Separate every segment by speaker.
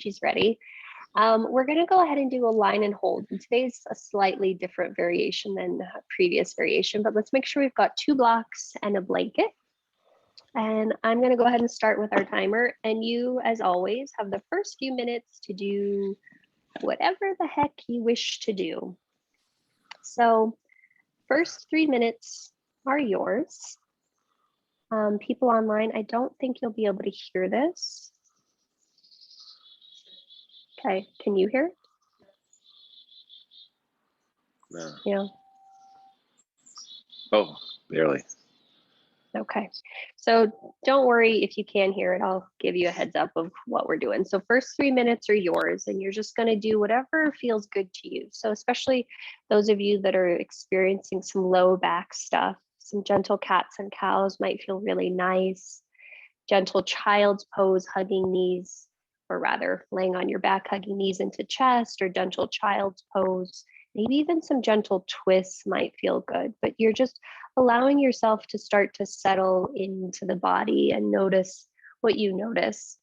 Speaker 1: she's ready. We're going to go ahead and do a line and hold. And today's a slightly different variation than the previous variation, but let's make sure we've got 2 blocks and a blanket. And I'm going to go ahead and start with our timer. And you, as always, have the first few minutes to do whatever the heck you wish to do. So first 3 minutes are yours. People online, I don't think you'll be able to hear this. Okay, can you hear it?
Speaker 2: No.
Speaker 1: Yeah.
Speaker 2: Oh, barely.
Speaker 1: Okay, so don't worry if you can't hear it. I'll give you a heads up of what we're doing. So first 3 minutes are yours, and you're just going to do whatever feels good to you. So especially those of you that are experiencing some low back stuff, some gentle cats and cows might feel really nice. Gentle child's pose, hugging knees, or rather laying on your back, hugging knees into chest, or gentle child's pose. Maybe even some gentle twists might feel good, but you're just allowing yourself to start to settle into the body and notice what you notice.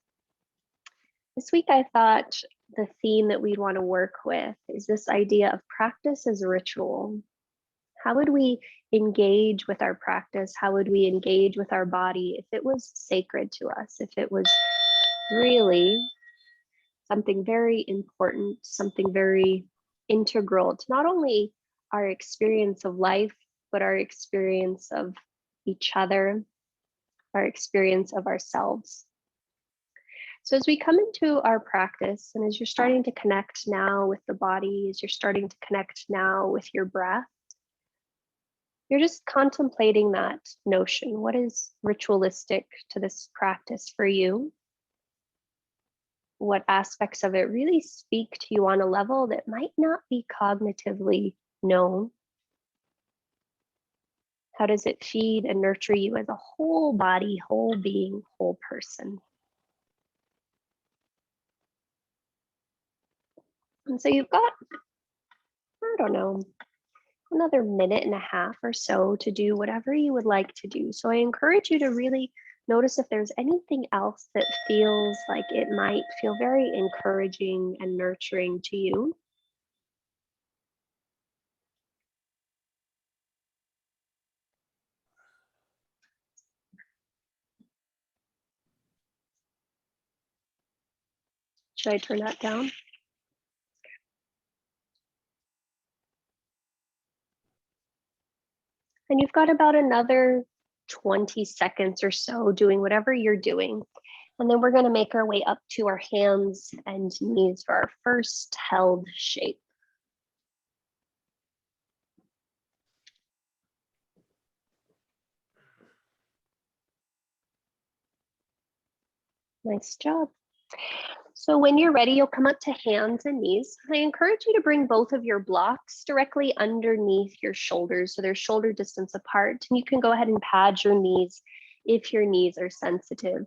Speaker 1: This week, I thought the theme that we'd want to work with is this idea of practice as a ritual. How would we engage with our practice? How would we engage with our body if it was sacred to us, if it was really something very important, something very integral to not only our experience of life, but our experience of each other, our experience of ourselves. So as we come into our practice, and as you're starting to connect now with the body, as you're starting to connect now with your breath, you're just contemplating that notion. What is ritualistic to this practice for you? What aspects of it really speak to you on a level that might not be cognitively known? How does it feed and nurture you as a whole body, whole being, whole person? And so you've got, I don't know, another minute and a half or so to do whatever you would like to do. So I encourage you to really notice if there's anything else that feels like it might feel very encouraging and nurturing to you. Should I turn that down? And you've got about another 20 seconds or so doing whatever you're doing. And then we're going to make our way up to our hands and knees for our first held shape. Nice job. So when you're ready, you'll come up to hands and knees. I encourage you to bring both of your blocks directly underneath your shoulders, so they're shoulder distance apart. And you can go ahead and pad your knees if your knees are sensitive.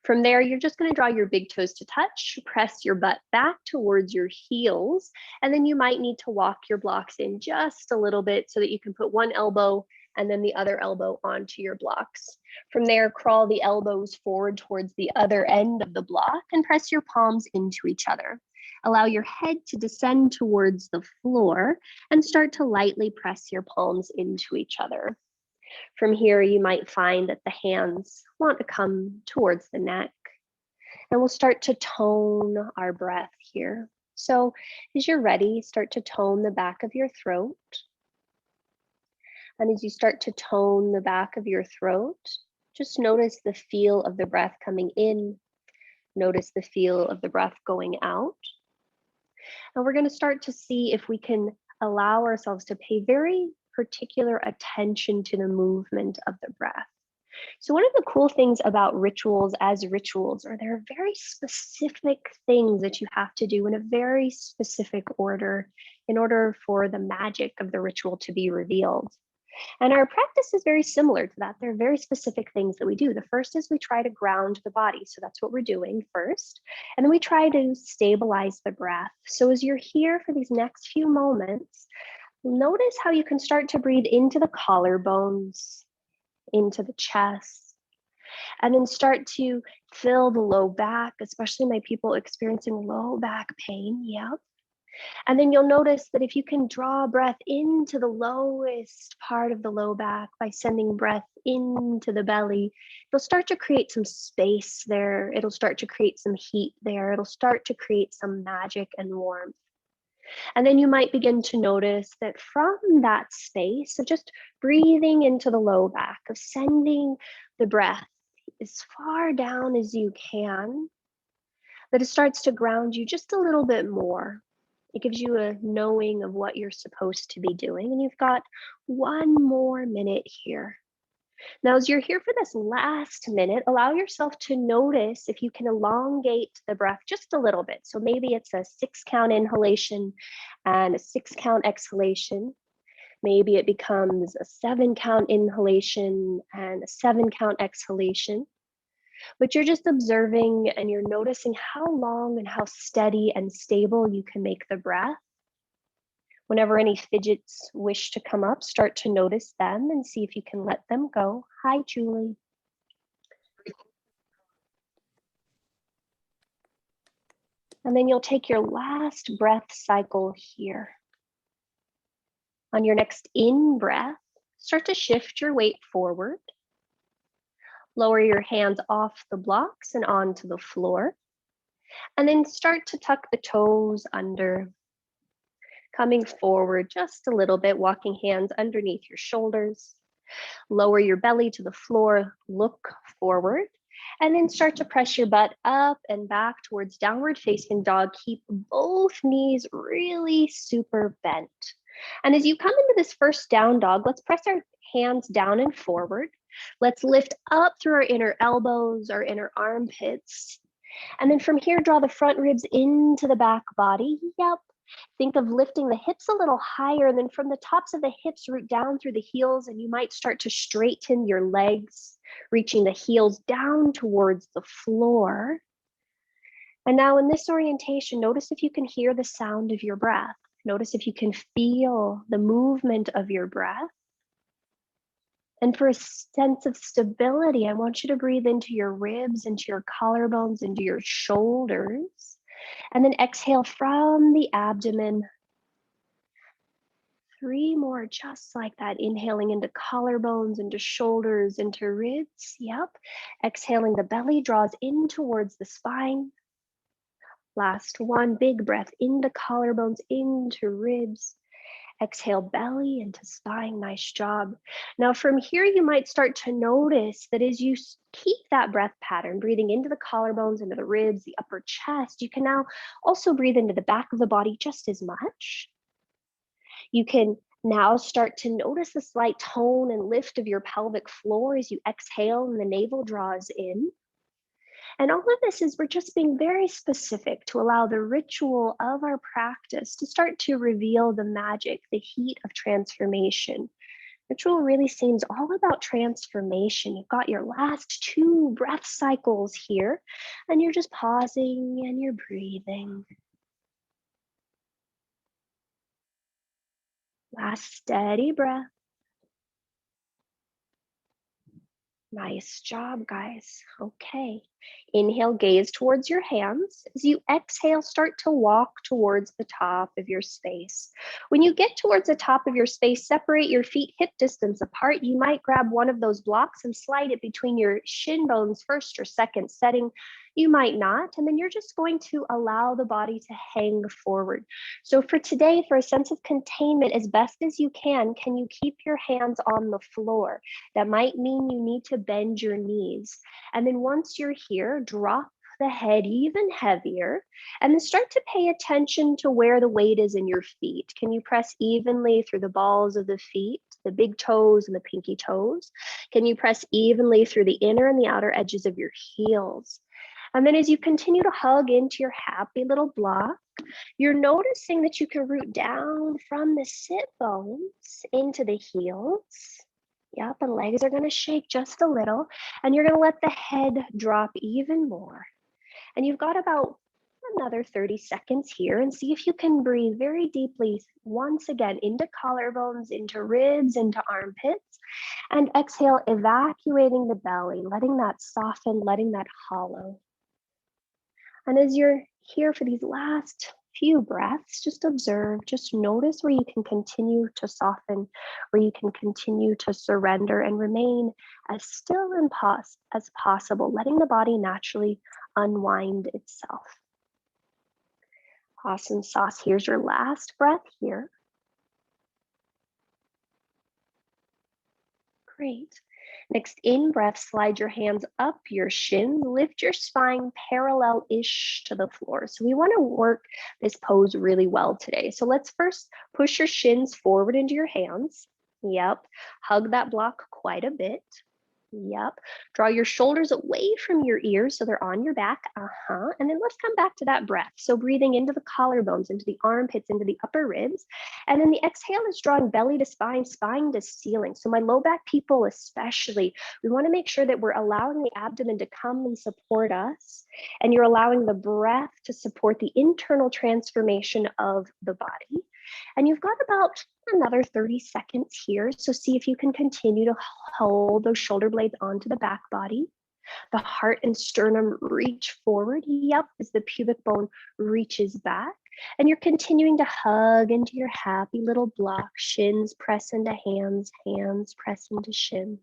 Speaker 1: From there, you're just going to draw your big toes to touch, press your butt back towards your heels, and then you might need to walk your blocks in just a little bit so that you can put one elbow and then the other elbow onto your blocks. From there, crawl the elbows forward towards the other end of the block and press your palms into each other. Allow your head to descend towards the floor and start to lightly press your palms into each other. From here, you might find that the hands want to come towards the neck, and we'll start to tone our breath here. So as you're ready, start to tone the back of your throat. And as you start to tone the back of your throat, just notice the feel of the breath coming in. Notice the feel of the breath going out. And we're going to start to see if we can allow ourselves to pay very particular attention to the movement of the breath. So one of the cool things about rituals as rituals are there are very specific things that you have to do in a very specific order in order for the magic of the ritual to be revealed. And our practice is very similar to that. There are very specific things that we do. The first is we try to ground the body. So that's what we're doing first. And then we try to stabilize the breath. So as you're here for these next few moments, notice how you can start to breathe into the collarbones, into the chest, and then start to Fill the low back, especially my people experiencing low back pain. Yep. And then you'll notice that if you can draw breath into the lowest part of the low back by sending breath into the belly, it'll start to create some space there. It'll start to create some heat there. It'll start to create some magic and warmth. And then you might begin to notice that from that space of just breathing into the low back, of sending the breath as far down as you can, that it starts to ground you just a little bit more. It gives you a knowing of what you're supposed to be doing. And you've got 1 more minute here. Now, as you're here for this last minute, allow yourself to notice if you can elongate the breath just a little bit. So maybe it's a 6-count inhalation and a 6-count exhalation. Maybe it becomes a 7-count inhalation and a 7-count exhalation. But you're just observing and you're noticing how long and how steady and stable you can make the breath. Whenever any fidgets wish to come up, start to notice them and see if you can let them go. Hi, Julie. And then you'll take your last breath cycle here. On your next in breath, start to shift your weight forward. Lower your hands off the blocks and onto the floor. And then start to tuck the toes under. Coming forward just a little bit, walking hands underneath your shoulders. Lower your belly to the floor, look forward, and then start to press your butt up and back towards downward facing dog. Keep both knees really super bent. And as you come into this first down dog, let's press our hands down and forward. Let's lift up through our inner elbows, our inner armpits. And then from here, draw the front ribs into the back body. Yep. Think of lifting the hips a little higher, and then from the tops of the hips, root down through the heels, and you might start to straighten your legs, reaching the heels down towards the floor. And now in this orientation, notice if you can hear the sound of your breath. Notice if you can feel the movement of your breath. And for a sense of stability, I want you to breathe into your ribs, into your collarbones, into your shoulders. And then exhale from the abdomen. 3 more just like that. Inhaling into collarbones, into shoulders, into ribs. Yep. Exhaling, the belly draws in towards the spine. Last one, big breath into collarbones, into ribs. Exhale, belly into spine. Nice job. Now from here, you might start to notice that as you keep that breath pattern, breathing into the collarbones, into the ribs, the upper chest, you can now also breathe into the back of the body just as much. You can now start to notice the slight tone and lift of your pelvic floor as you exhale and the navel draws in. And all of this is we're just being very specific to allow the ritual of our practice to start to reveal the magic, the heat of transformation. Ritual really seems all about transformation. You've got your last 2 breath cycles here, and you're just pausing and you're breathing. Last steady breath. Nice job, guys. Okay. Inhale, gaze towards your hands. As you exhale, start to walk towards the top of your space. When you get towards the top of your space, separate your feet hip distance apart. You might grab one of those blocks and slide it between your shin bones, first or second setting. You might not, and then you're just going to allow the body to hang forward. So for today, for a sense of containment, as best as you can you keep your hands on the floor? That might mean you need to bend your knees. And then once you're here, drop the head even heavier, and then start to pay attention to where the weight is in your feet. Can you press evenly through the balls of the feet, the big toes and the pinky toes? Can you press evenly through the inner and the outer edges of your heels? And then as you continue to hug into your happy little block, you're noticing that you can root down from the sit bones into the heels. Yep, the legs are going to shake just a little, and you're going to let the head drop even more. And you've got about Another 30 seconds here and see if you can breathe very deeply once again into collarbones, into ribs, into armpits, and exhale, evacuating the belly, letting that soften, letting that hollow. And as you're here for these last few breaths, just observe, just notice where you can continue to soften, where you can continue to surrender and remain as still and as possible, letting the body naturally unwind itself. Awesome sauce. Here's your last breath here. Great. Next in breath, slide your hands up your shins, lift your spine parallel-ish to the floor. So we want to work this pose really well today. So let's first push your shins forward into your hands. Yep. Hug that block quite a bit. Yep. Draw your shoulders away from your ears so they're on your back. And then let's come back to that breath. So breathing into the collarbones, into the armpits, into the upper ribs. And then the exhale is drawing belly to spine, spine to ceiling. So my low back people especially, we want to make sure that we're allowing the abdomen to come and support us. And you're allowing the breath to support the internal transformation of the body. And you've got about another 30 seconds here. So see if you can continue to hold those shoulder blades onto the back body. The heart and sternum reach forward. Yep, as the pubic bone reaches back. And you're continuing to hug into your happy little block. Shins press into hands, hands press into shins.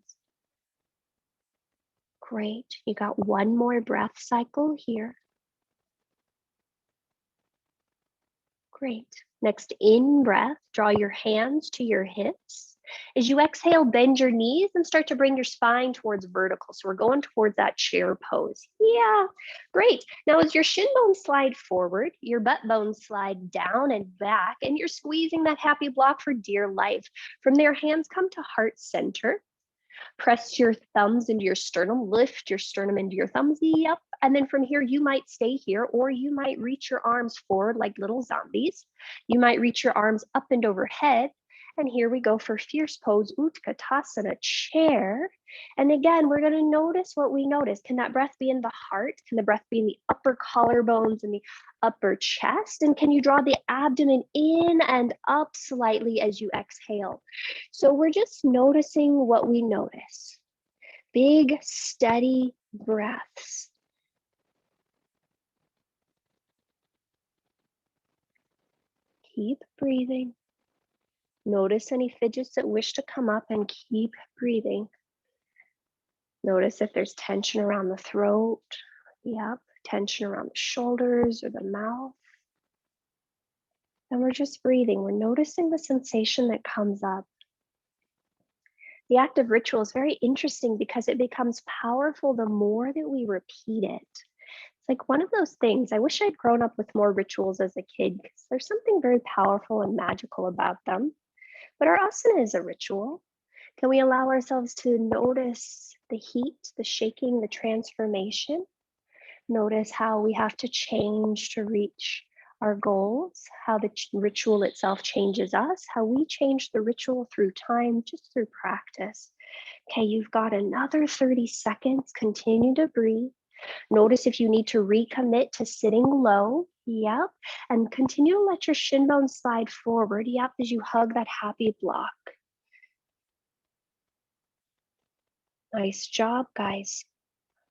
Speaker 1: Great. You got one more breath cycle here. Great. Next in breath, draw your hands to your hips. As you exhale, bend your knees and start to bring your spine towards vertical. So we're going towards that chair pose. Yeah, great. Now as your shin bones slide forward, your butt bones slide down and back, and you're squeezing that happy block for dear life. From there, hands come to heart center. Press your thumbs into your sternum, lift your sternum into your thumbs, yep. And then from here, you might stay here, or you might reach your arms forward like little zombies. You might reach your arms up and overhead. And here we go for fierce pose, Utkatasana, chair. And again, we're gonna notice what we notice. Can that breath be in the heart? Can the breath be in the upper collarbones and the upper chest? And can you draw the abdomen in and up slightly as you exhale? So we're just noticing what we notice. Big, steady breaths. Keep breathing. Notice any fidgets that wish to come up and keep breathing. Notice if there's tension around the throat. Yep, tension around the shoulders or the mouth. And we're just breathing. We're noticing the sensation that comes up. The act of ritual is very interesting because it becomes powerful the more that we repeat it. It's like one of those things. I wish I'd grown up with more rituals as a kid because there's something very powerful and magical about them. But our asana is a ritual. Can we allow ourselves to notice the heat, the shaking, the transformation? Notice how we have to change to reach our goals, how the ritual itself changes us, how we change the ritual through time, just through practice. Okay, you've got another 30 seconds. Continue to breathe. Notice if you need to recommit to sitting low. Yep. And continue to let your shin bones slide forward. Yep, as you hug that happy block. Nice job, guys.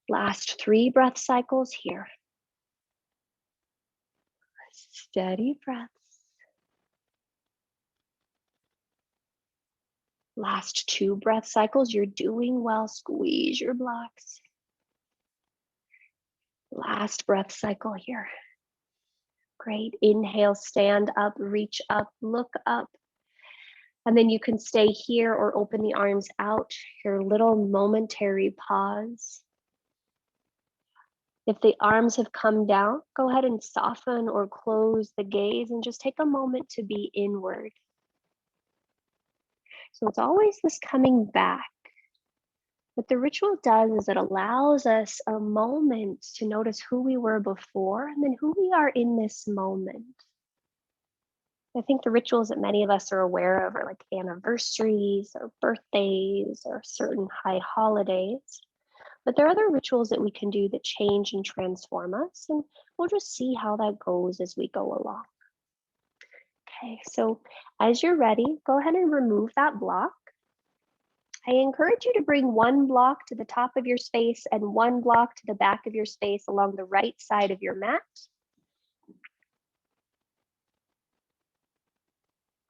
Speaker 1: Last 3 breath cycles here. Steady breaths. Last 2 breath cycles. You're doing well. Squeeze your blocks. Last breath cycle here. Great. Inhale, stand up, reach up, look up. And then you can stay here or open the arms out, your little momentary pause. If the arms have come down, go ahead and soften or close the gaze and just take a moment to be inward. So it's always this coming back. What the ritual does is it allows us a moment to notice who we were before and then who we are in this moment. I think the rituals that many of us are aware of are like anniversaries or birthdays or certain high holidays. But there are other rituals that we can do that change and transform us, and we'll just see how that goes as we go along. Okay, so as you're ready, go ahead and remove that block. I encourage you to bring one block to the top of your space and one block to the back of your space along the right side of your mat.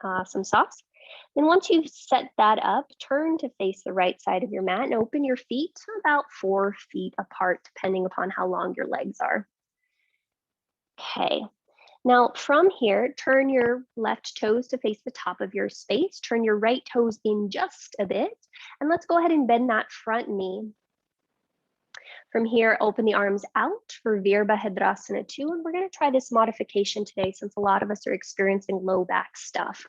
Speaker 1: Awesome sauce. Then once you've set that up, turn to face the right side of your mat and open your feet about 4 feet apart, depending upon how long your legs are. Okay, now from here, turn your left toes to face the top of your space, turn your right toes in just a bit, and let's go ahead and bend that front knee. From here, open the arms out for Virabhadrasana 2, and we're going to try this modification today since a lot of us are experiencing low back stuff.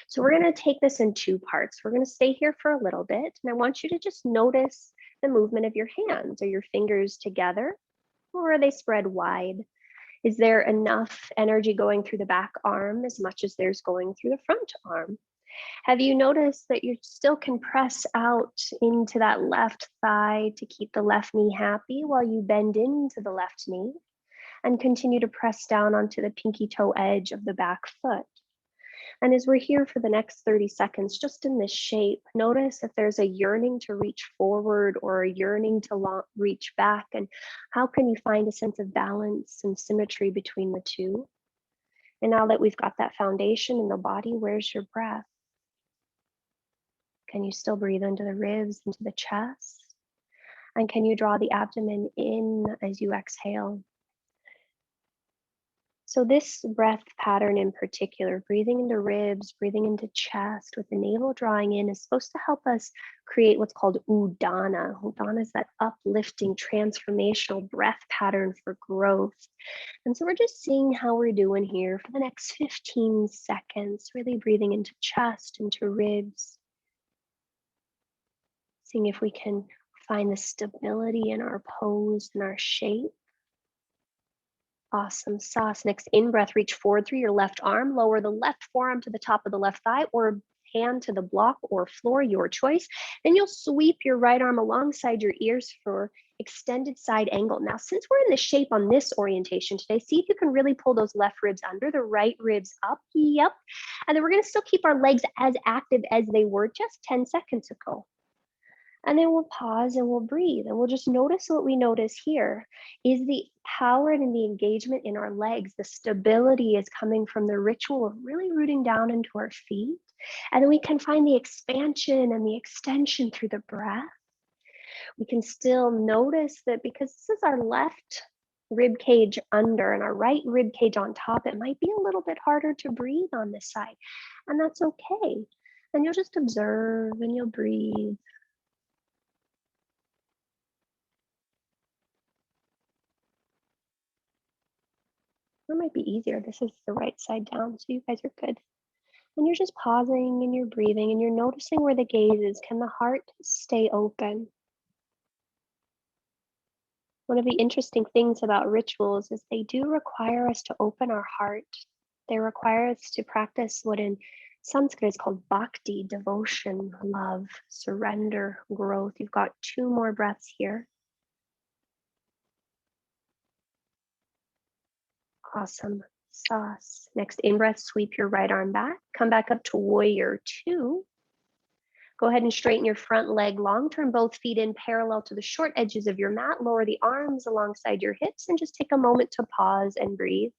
Speaker 1: So we're going to take this in 2 parts. We're going to stay here for a little bit, and I want you to just notice the movement of your hands. Are your fingers together, or are they spread wide? Is there enough energy going through the back arm as much as there's going through the front arm? Have you noticed that you still can press out into that left thigh to keep the left knee happy while you bend into the left knee and continue to press down onto the pinky toe edge of the back foot? And as we're here for the next 30 seconds, just in this shape, notice if there's a yearning to reach forward or a yearning to reach back, and how can you find a sense of balance and symmetry between the two? And now that we've got that foundation in the body, where's your breath? Can you still breathe into the ribs, into the chest? And can you draw the abdomen in as you exhale? So this breath pattern in particular, breathing into ribs, breathing into chest with the navel drawing in, is supposed to help us create what's called udana. Udana is that uplifting, transformational breath pattern for growth. And so we're just seeing how we're doing here for the next 15 seconds, really breathing into chest, into ribs, seeing if we can find the stability in our pose and our shape. Awesome sauce. Next in-breath, reach forward through your left arm, lower the left forearm to the top of the left thigh or hand to the block or floor, your choice. Then you'll sweep your right arm alongside your ears for extended side angle. Now, since we're in the shape on this orientation today, see if you can really pull those left ribs under, the right ribs up. Yep. And then we're going to still keep our legs as active as they were just 10 seconds ago. And then we'll pause and we'll breathe and we'll just notice what we notice here is the power and the engagement in our legs. The stability is coming from the ritual of really rooting down into our feet. And then we can find the expansion and the extension through the breath. We can still notice that because this is our left rib cage under and our right rib cage on top, it might be a little bit harder to breathe on this side. And that's okay. And you'll just observe and you'll breathe. It might be easier. This is the right side down, so you guys are good. And you're just pausing and you're breathing and you're noticing where the gaze is. Can the heart stay open? One of the interesting things about rituals is they do require us to open our heart. They require us to practice what in Sanskrit is called bhakti, devotion, love, surrender, growth. You've got 2 more breaths here. Awesome sauce. Next in-breath, sweep your right arm back. Come back up to warrior 2. Go ahead and straighten your front leg long. Turn both feet in parallel to the short edges of your mat. Lower the arms alongside your hips and just take a moment to pause and breathe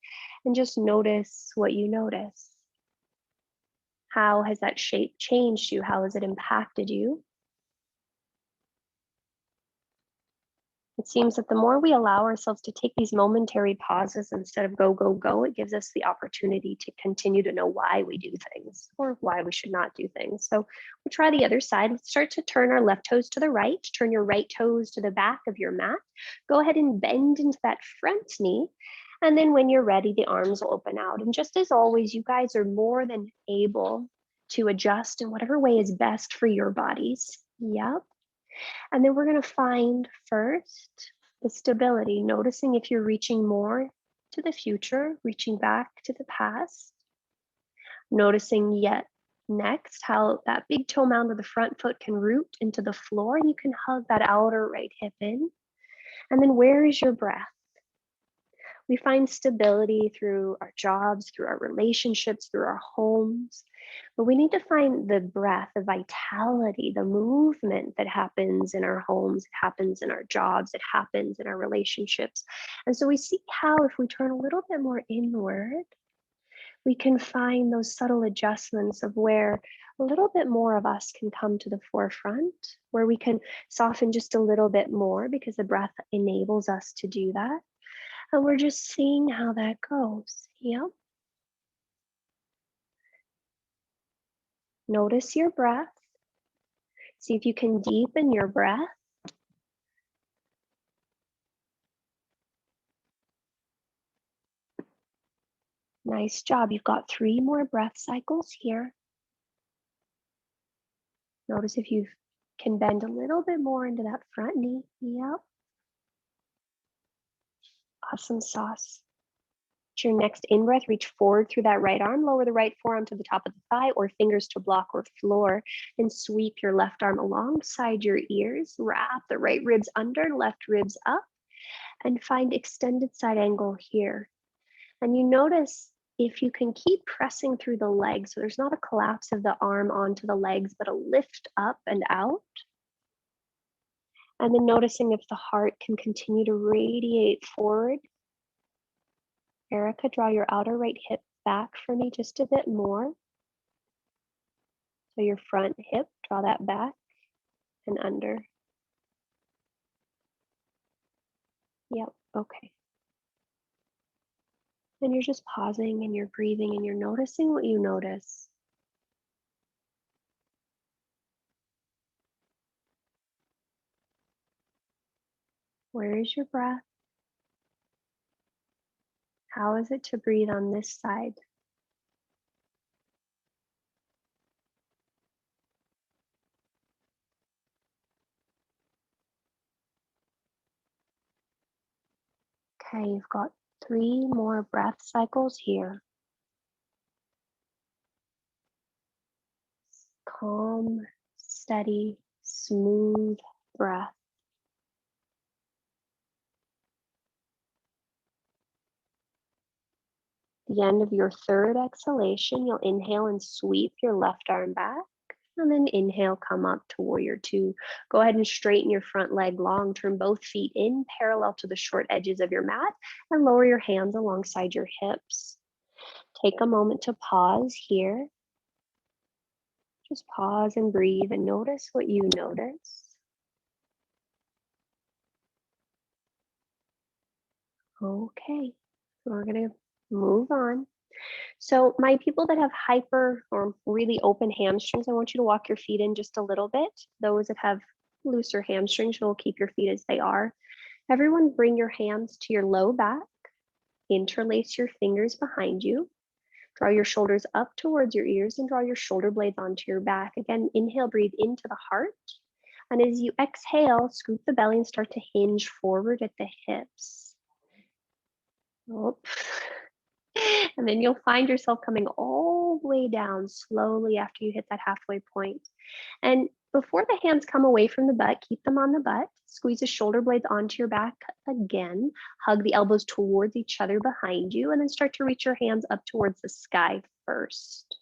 Speaker 1: and just notice what you notice. How has that shape changed you? How has it impacted you? It seems that the more we allow ourselves to take these momentary pauses instead of go, go, go, it gives us the opportunity to continue to know why we do things or why we should not do things. So we'll try the other side. Let's start to turn our left toes to the right. Turn your right toes to the back of your mat. Go ahead and bend into that front knee. And then when you're ready, the arms will open out. And just as always, you guys are more than able to adjust in whatever way is best for your bodies. Yep. And then we're going to find first the stability, noticing if you're reaching more to the future, reaching back to the past, noticing yet Next, how that big toe mound of the front foot can root into the floor, and you can hug that outer right hip in. And then where is your breath? We find stability through our jobs, through our relationships, through our homes. But we need to find the breath, the vitality, the movement that happens in our homes, it happens in our jobs, it happens in our relationships. And so we see how if we turn a little bit more inward, we can find those subtle adjustments of where a little bit more of us can come to the forefront, where we can soften just a little bit more because the breath enables us to do that. And we're just seeing how that goes. Yep. Notice your breath. See if you can deepen your breath. Nice job. You've got 3 more breath cycles here. Notice if you can bend a little bit more into that front knee. Yep. Awesome sauce. Your next in-breath, reach forward through that right arm, lower the right forearm to the top of the thigh or fingers to block or floor, and sweep your left arm alongside your ears. Wrap the right ribs under, left ribs up, and find extended side angle here. And you notice if you can keep pressing through the legs, so there's not a collapse of the arm onto the legs, but a lift up and out. And then noticing if the heart can continue to radiate forward. Erica, draw your outer right hip back for me just a bit more. So your front hip, draw that back and under. Yep, okay. And you're just pausing and you're breathing and you're noticing what you notice. Where is your breath? How is it to breathe on this side? Okay, you've got 3 more breath cycles here. Calm, steady, smooth breath. The end of your 3rd exhalation, you'll inhale and sweep your left arm back. And then inhale, come up to warrior 2. Go ahead and straighten your front leg long. Turn both feet in parallel to the short edges of your mat and lower your hands alongside your hips. Take a moment to pause here. Just pause and breathe and notice what you notice. Okay, we're gonna move on. So my people that have hyper or really open hamstrings, I want you to walk your feet in just a little bit. Those that have looser hamstrings, you'll keep your feet as they are. Everyone bring your hands to your low back. Interlace your fingers behind you. Draw your shoulders up towards your ears and draw your shoulder blades onto your back. Again, inhale, breathe into the heart. And as you exhale, scoop the belly and start to hinge forward at the hips. Oh. And then you'll find yourself coming all the way down slowly after you hit that halfway point. And before the hands come away from the butt, keep them on the butt. Squeeze the shoulder blades onto your back again. Hug the elbows towards each other behind you, and then start to reach your hands up towards the sky first.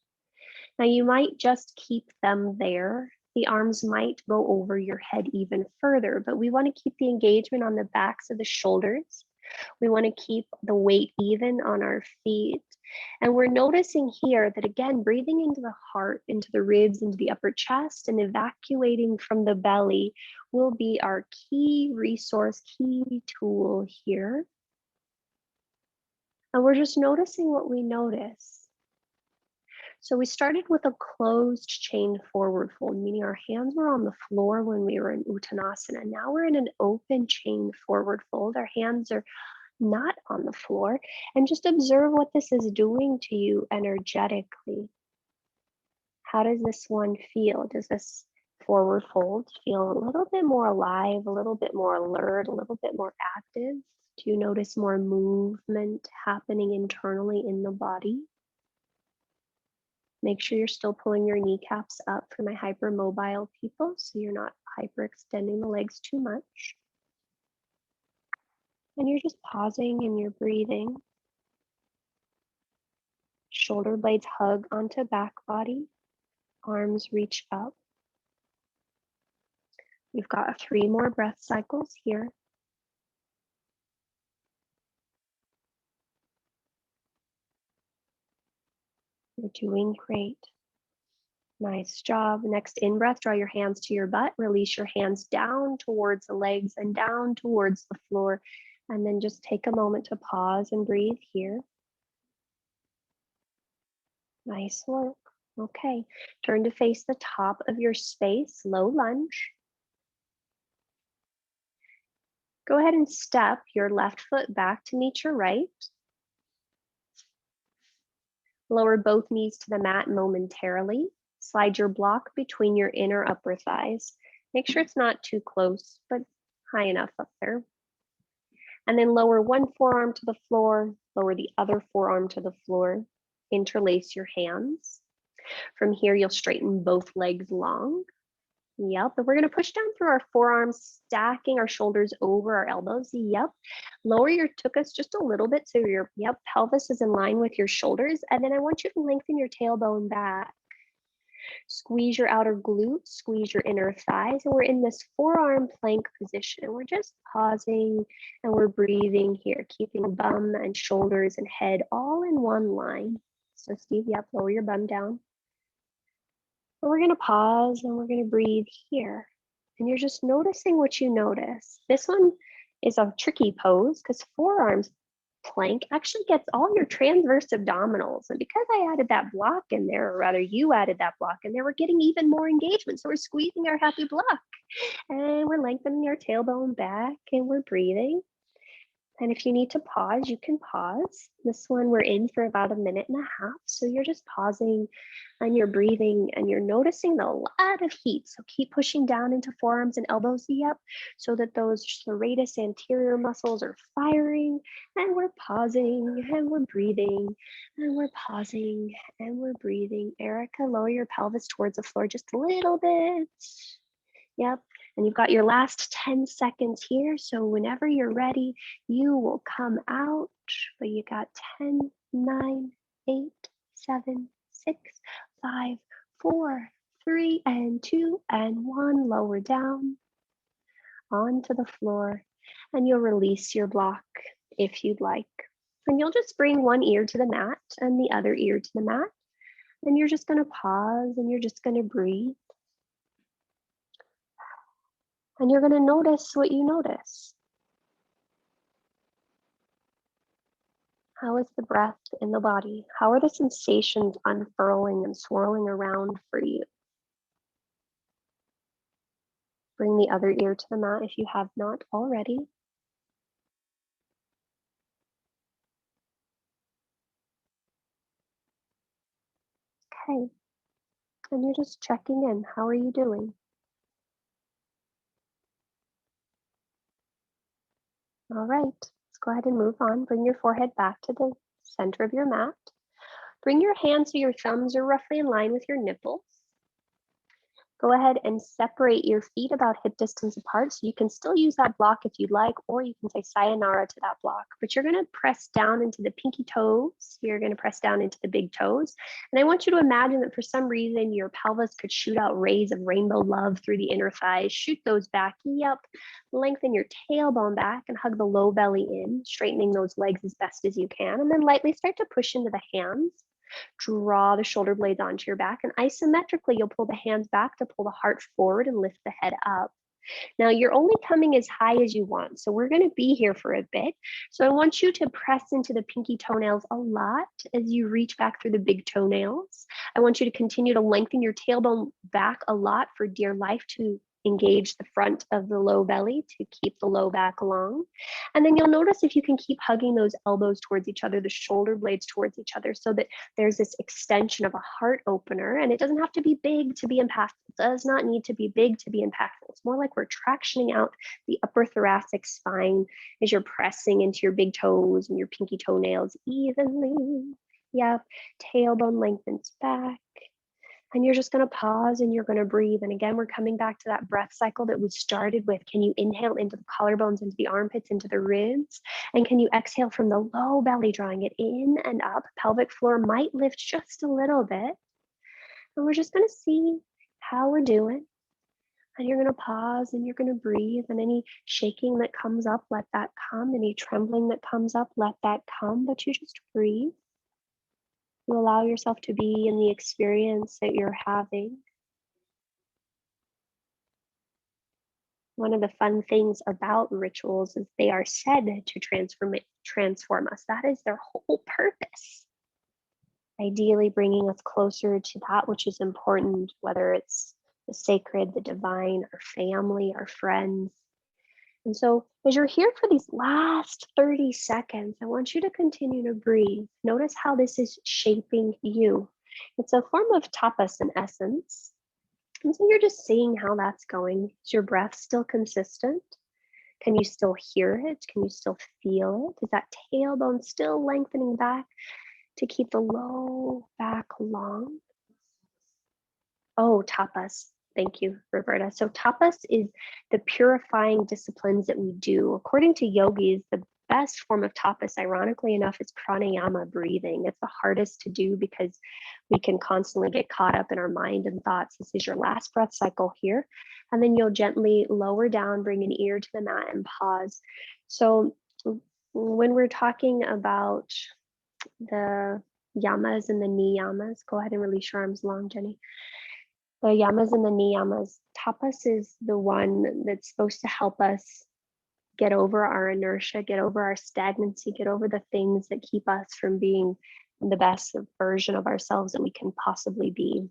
Speaker 1: Now you might just keep them there. The arms might go over your head even further, but we want to keep the engagement on the backs of the shoulders. We want to keep the weight even on our feet. And we're noticing here that, again, breathing into the heart, into the ribs, into the upper chest, and evacuating from the belly will be our key resource, key tool here. And we're just noticing what we notice. So we started with a closed chain forward fold, meaning our hands were on the floor when we were in Uttanasana. Now we're in an open chain forward fold. Our hands are not on the floor, and just observe what this is doing to you energetically. How does this one feel? Does this forward fold feel a little bit more alive, a little bit more alert, a little bit more active? Do you notice more movement happening internally in the body? Make sure you're still pulling your kneecaps up for my hypermobile people so you're not hyperextending the legs too much. And you're just pausing and you're breathing. Shoulder blades hug onto back body. Arms reach up. We've got 3 more breath cycles here. You're doing great. Nice job. Next in-breath, draw your hands to your butt. Release your hands down towards the legs and down towards the floor. And then just take a moment to pause and breathe here. Nice work. Okay, turn to face the top of your space, low lunge. Go ahead and step your left foot back to meet your right. Lower both knees to the mat momentarily. Slide your block between your inner upper thighs. Make sure it's not too close, but high enough up there. And then lower one forearm to the floor, lower the other forearm to the floor. Interlace your hands. From here, you'll straighten both legs long. Yep, and we're gonna push down through our forearms, stacking our shoulders over our elbows. Yep, lower your tuchus just a little bit so your pelvis is in line with your shoulders. And then I want you to lengthen your tailbone back. Squeeze your outer glutes, squeeze your inner thighs, and we're in this forearm plank position. We're just pausing and we're breathing here, keeping bum and shoulders and head all in one line. So Steve, yep, lower your bum down. And we're gonna pause and we're gonna breathe here. And you're just noticing what you notice. This one is a tricky pose because forearms plank actually gets all your transverse abdominals. And because I added that block in there, or rather you added that block in there, we're getting even more engagement. So we're squeezing our happy block and we're lengthening our tailbone back and we're breathing. And if you need to pause, you can pause. This one we're in for about 1.5 minutes. So you're just pausing and you're breathing and you're noticing a lot of heat. So keep pushing down into forearms and elbows, yep, so that those serratus anterior muscles are firing. And we're pausing and we're breathing and we're pausing and we're breathing. Erica, lower your pelvis towards the floor just a little bit. Yep. And you've got your last 10 seconds here. So whenever you're ready, you will come out. But you got 10, 9, 8, 7, 6, 5, 4, 3, and 2, and 1. Lower down onto the floor. And you'll release your block if you'd like. And you'll just bring one ear to the mat and the other ear to the mat. And you're just going to pause and you're just going to breathe. And you're going to notice what you notice. How is the breath in the body? How are the sensations unfurling and swirling around for you? Bring the other ear to the mat if you have not already. Okay. And you're just checking in. How are you doing? All right, let's go ahead and move on. Bring your forehead back to the center of your mat. Bring your hands so your thumbs are roughly in line with your nipples. Go ahead and separate your feet about hip distance apart. So you can still use that block if you'd like, or you can say sayonara to that block. But you're gonna press down into the pinky toes. You're gonna press down into the big toes. And I want you to imagine that for some reason, your pelvis could shoot out rays of rainbow love through the inner thighs. Shoot those back, yep. Lengthen your tailbone back and hug the low belly in, straightening those legs as best as you can. And then lightly start to push into the hands. Draw the shoulder blades onto your back, and isometrically, you'll pull the hands back to pull the heart forward and lift the head up. Now, you're only coming as high as you want, so we're going to be here for a bit. So I want you to press into the pinky toenails a lot as you reach back through the big toenails. I want you to continue to lengthen your tailbone back a lot for dear life to engage the front of the low belly to keep the low back long. And then you'll notice if you can keep hugging those elbows towards each other, the shoulder blades towards each other, so that there's this extension of a heart opener. And it doesn't have to be big to be impactful. It does not need to be big to be impactful. It's more like we're tractioning out the upper thoracic spine as you're pressing into your big toes and your pinky toenails evenly. Yep, tailbone lengthens back. And you're just going to pause and you're going to breathe. And again, we're coming back to that breath cycle that we started with. Can you inhale into the collarbones, into the armpits, into the ribs? And can you exhale from the low belly, drawing it in and up? Pelvic floor might lift just a little bit. And we're just going to see how we're doing. And you're going to pause and you're going to breathe. And any shaking that comes up, let that come. Any trembling that comes up, let that come. But you just breathe. You allow yourself to be in the experience that you're having. One of the fun things about rituals is they are said to transform us. That is their whole purpose. Ideally, bringing us closer to that which is important, whether it's the sacred, the divine, our family, our friends. And so as you're here for these last 30 seconds, I want you to continue to breathe. Notice how this is shaping you. It's a form of tapas in essence. And so you're just seeing how that's going. Is your breath still consistent? Can you still hear it? Can you still feel it? Is that tailbone still lengthening back to keep the low back long? Oh, tapas. Thank you, Roberta. So tapas is the purifying disciplines that we do. According to yogis, the best form of tapas, ironically enough, is pranayama breathing. It's the hardest to do because we can constantly get caught up in our mind and thoughts. This is your last breath cycle here. And then you'll gently lower down, bring an ear to the mat and pause. So when we're talking about the yamas and the niyamas, go ahead and release your arms long, Jenny. The yamas and the niyamas, tapas is the one that's supposed to help us get over our inertia, get over our stagnancy, get over the things that keep us from being the best version of ourselves that we can possibly be.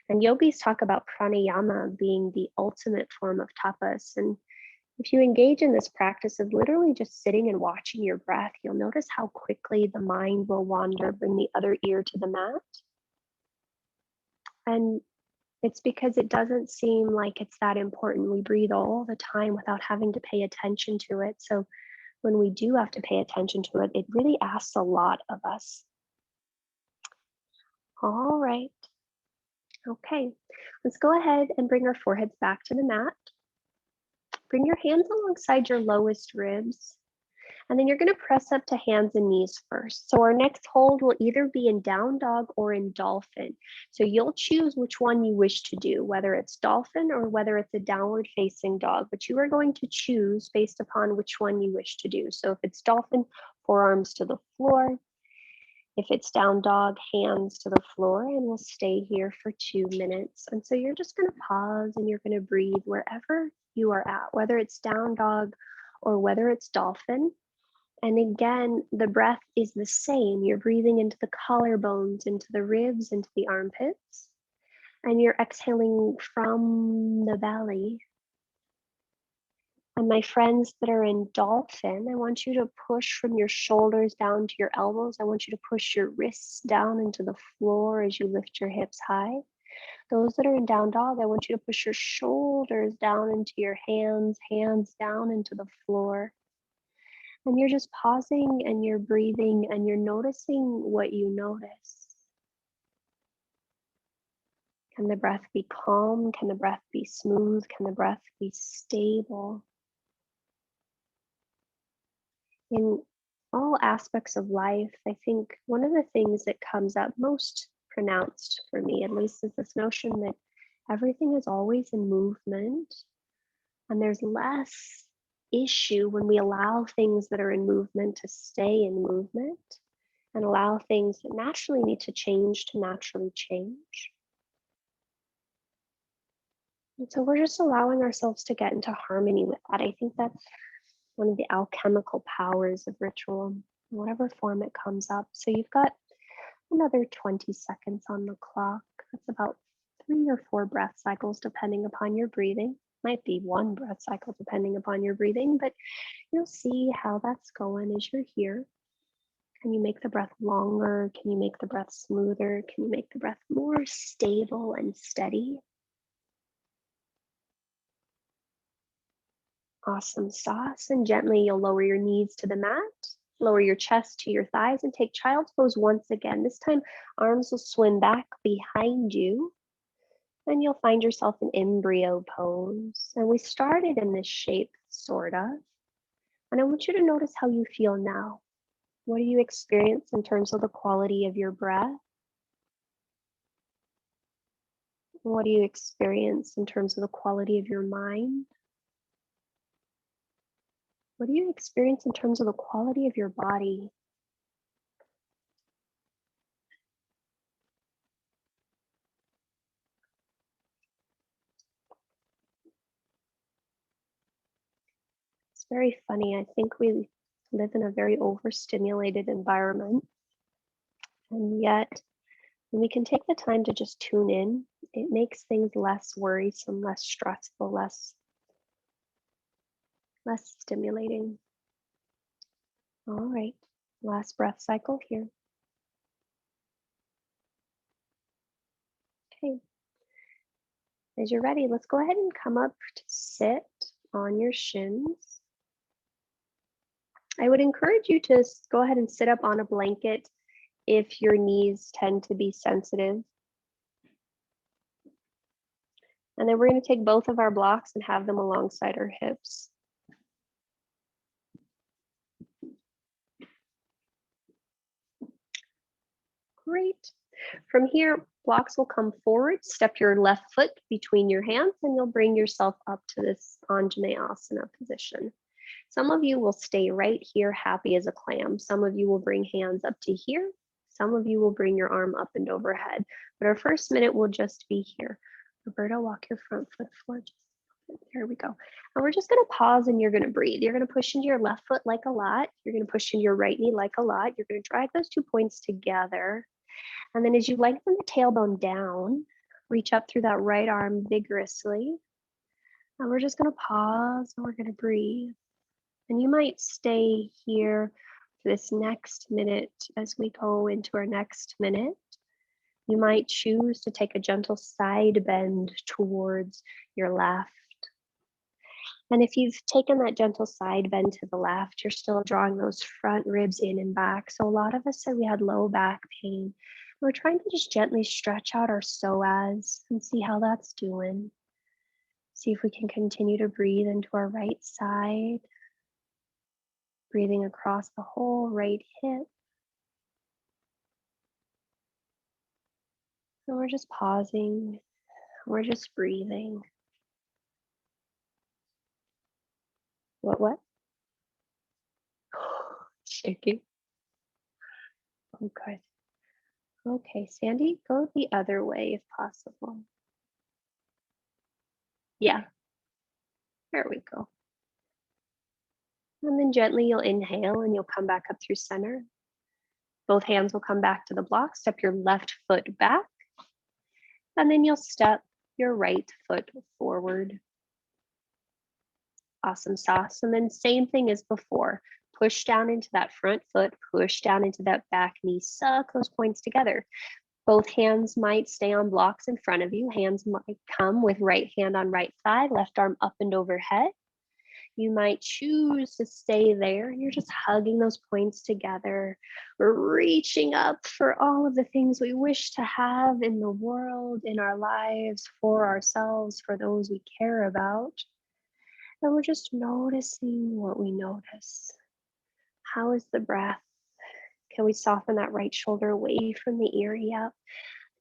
Speaker 1: And yogis talk about pranayama being the ultimate form of tapas. And if you engage in this practice of literally just sitting and watching your breath, you'll notice how quickly the mind will wander. Bring the other ear to the mat. And it's because it doesn't seem like it's that important. We breathe all the time without having to pay attention to it. So when we do have to pay attention to it, it really asks a lot of us. All right. Okay, let's go ahead and bring our foreheads back to the mat. Bring your hands alongside your lowest ribs. And then you're going to press up to hands and knees first. So our next hold will either be in down dog or in dolphin. So you'll choose which one you wish to do, whether it's dolphin or whether it's a downward facing dog, but you are going to choose based upon which one you wish to do. So if it's dolphin, forearms to the floor. If it's down dog, hands to the floor, and we'll stay here for 2 minutes. And so you're just going to pause and you're going to breathe wherever you are at, whether it's down dog or whether it's dolphin. And again, the breath is the same. You're breathing into the collarbones, into the ribs, into the armpits, and you're exhaling from the belly. And my friends that are in dolphin, I want you to push from your shoulders down to your elbows. I want you to push your wrists down into the floor as you lift your hips high. Those that are in down dog, I want you to push your shoulders down into your hands, hands down into the floor. And you're just pausing and you're breathing and you're noticing what you notice. Can the breath be calm? Can the breath be smooth? Can the breath be stable? In all aspects of life, I think one of the things that comes up most pronounced for me, at least, is this notion that everything is always in movement and there's less issue when we allow things that are in movement to stay in movement and allow things that naturally need to naturally change. And so we're just allowing ourselves to get into harmony with that. I think that's one of the alchemical powers of ritual, in whatever form it comes up. So you've got another 20 seconds on the clock. That's about 3 or 4 breath cycles depending upon your breathing. Might be 1 breath cycle depending upon your breathing, but you'll see how that's going as you're here. Can you make the breath longer? Can you make the breath smoother? Can you make the breath more stable and steady? Awesome sauce. And gently you'll lower your knees to the mat, lower your chest to your thighs, and take child's pose once again. This time arms will swim back behind you. And you'll find yourself in embryo pose. And we started in this shape, sort of. And I want you to notice how you feel now. What do you experience in terms of the quality of your breath? What do you experience in terms of the quality of your mind? What do you experience in terms of the quality of your body? It's very funny. I think we live in a very overstimulated environment. And yet, when we can take the time to just tune in, it makes things less worrisome, less stressful, less stimulating. All right, last breath cycle here. Okay, as you're ready, let's go ahead and come up to sit on your shins. I would encourage you to go ahead and sit up on a blanket if your knees tend to be sensitive. And then we're going to take both of our blocks and have them alongside our hips. Great. From here, blocks will come forward. Step your left foot between your hands and you'll bring yourself up to this Asana position. Some of you will stay right here, happy as a clam. Some of you will bring hands up to here. Some of you will bring your arm up and overhead. But our first minute will just be here. Roberta, walk your front foot forward. There we go. And we're just going to pause and you're going to breathe. You're going to push into your left foot like a lot. You're going to push into your right knee like a lot. You're going to drag those 2 points together. And then as you lengthen the tailbone down, reach up through that right arm vigorously. And we're just going to pause and we're going to breathe. And you might stay here for this next minute as we go into our next minute. You might choose to take a gentle side bend towards your left. And if you've taken that gentle side bend to the left, you're still drawing those front ribs in and back. So a lot of us said we had low back pain. We're trying to just gently stretch out our psoas and see how that's doing. See if we can continue to breathe into our right side. Breathing across the whole right hip. And we're just pausing. We're just breathing. What? Shaking. Okay. Okay, Sandy, go the other way if possible. Yeah, there we go. And then gently you'll inhale and you'll come back up through center. Both hands will come back to the block. Step your left foot back. And then you'll step your right foot forward. Awesome sauce. And then same thing as before. Push down into that front foot, push down into that back knee, suck those points together. Both hands might stay on blocks in front of you. Hands might come with right hand on right thigh, left arm up and overhead. You might choose to stay there. You're just hugging those points together. We're reaching up for all of the things we wish to have in the world, in our lives, for ourselves, for those we care about. And we're just noticing what we notice. How is the breath? Can we soften that right shoulder away from the ear? Yep.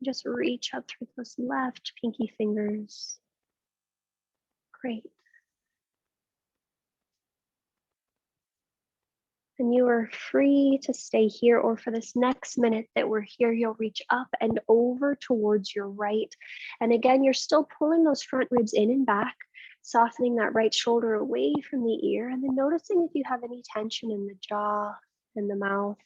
Speaker 1: Just reach up through those left pinky fingers. Great. And you are free to stay here, or for this next minute that we're here, you'll reach up and over towards your right. And again, you're still pulling those front ribs in and back, softening that right shoulder away from the ear, and then noticing if you have any tension in the jaw and the mouth.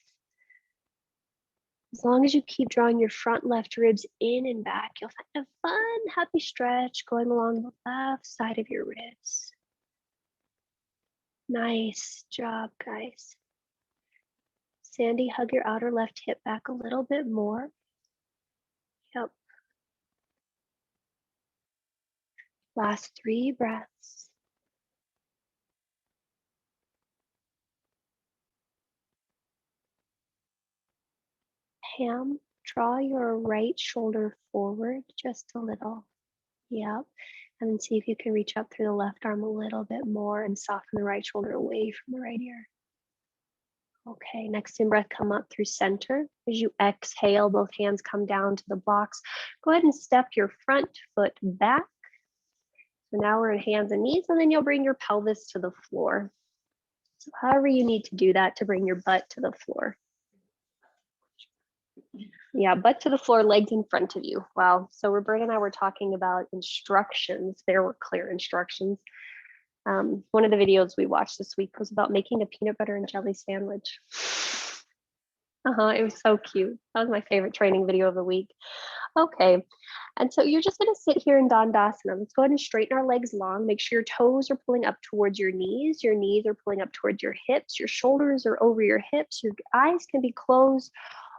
Speaker 1: As long as you keep drawing your front left ribs in and back, you'll find a fun, happy stretch going along the left side of your ribs. Nice job, guys. Sandy, hug your outer left hip back a little bit more. Yep. Last 3 breaths. Pam, draw your right shoulder forward just a little. Yep. And then see if you can reach up through the left arm a little bit more and soften the right shoulder away from the right ear. Okay, next in breath, come up through center. As you exhale, both hands come down to the blocks. Go ahead and step your front foot back. So now we're in hands and knees, and then you'll bring your pelvis to the floor. So however you need to do that to bring your butt to the floor. Yeah, butt to the floor, legs in front of you. Wow. So Roberta and I were talking about instructions. There were clear instructions. One of the videos we watched this week was about making a peanut butter and jelly sandwich. It was so cute. That was my favorite training video of the week. Okay, and so you're just gonna sit here in Dandasana. Let's go ahead and straighten our legs long. Make sure your toes are pulling up towards your knees are pulling up towards your hips, your shoulders are over your hips, your eyes can be closed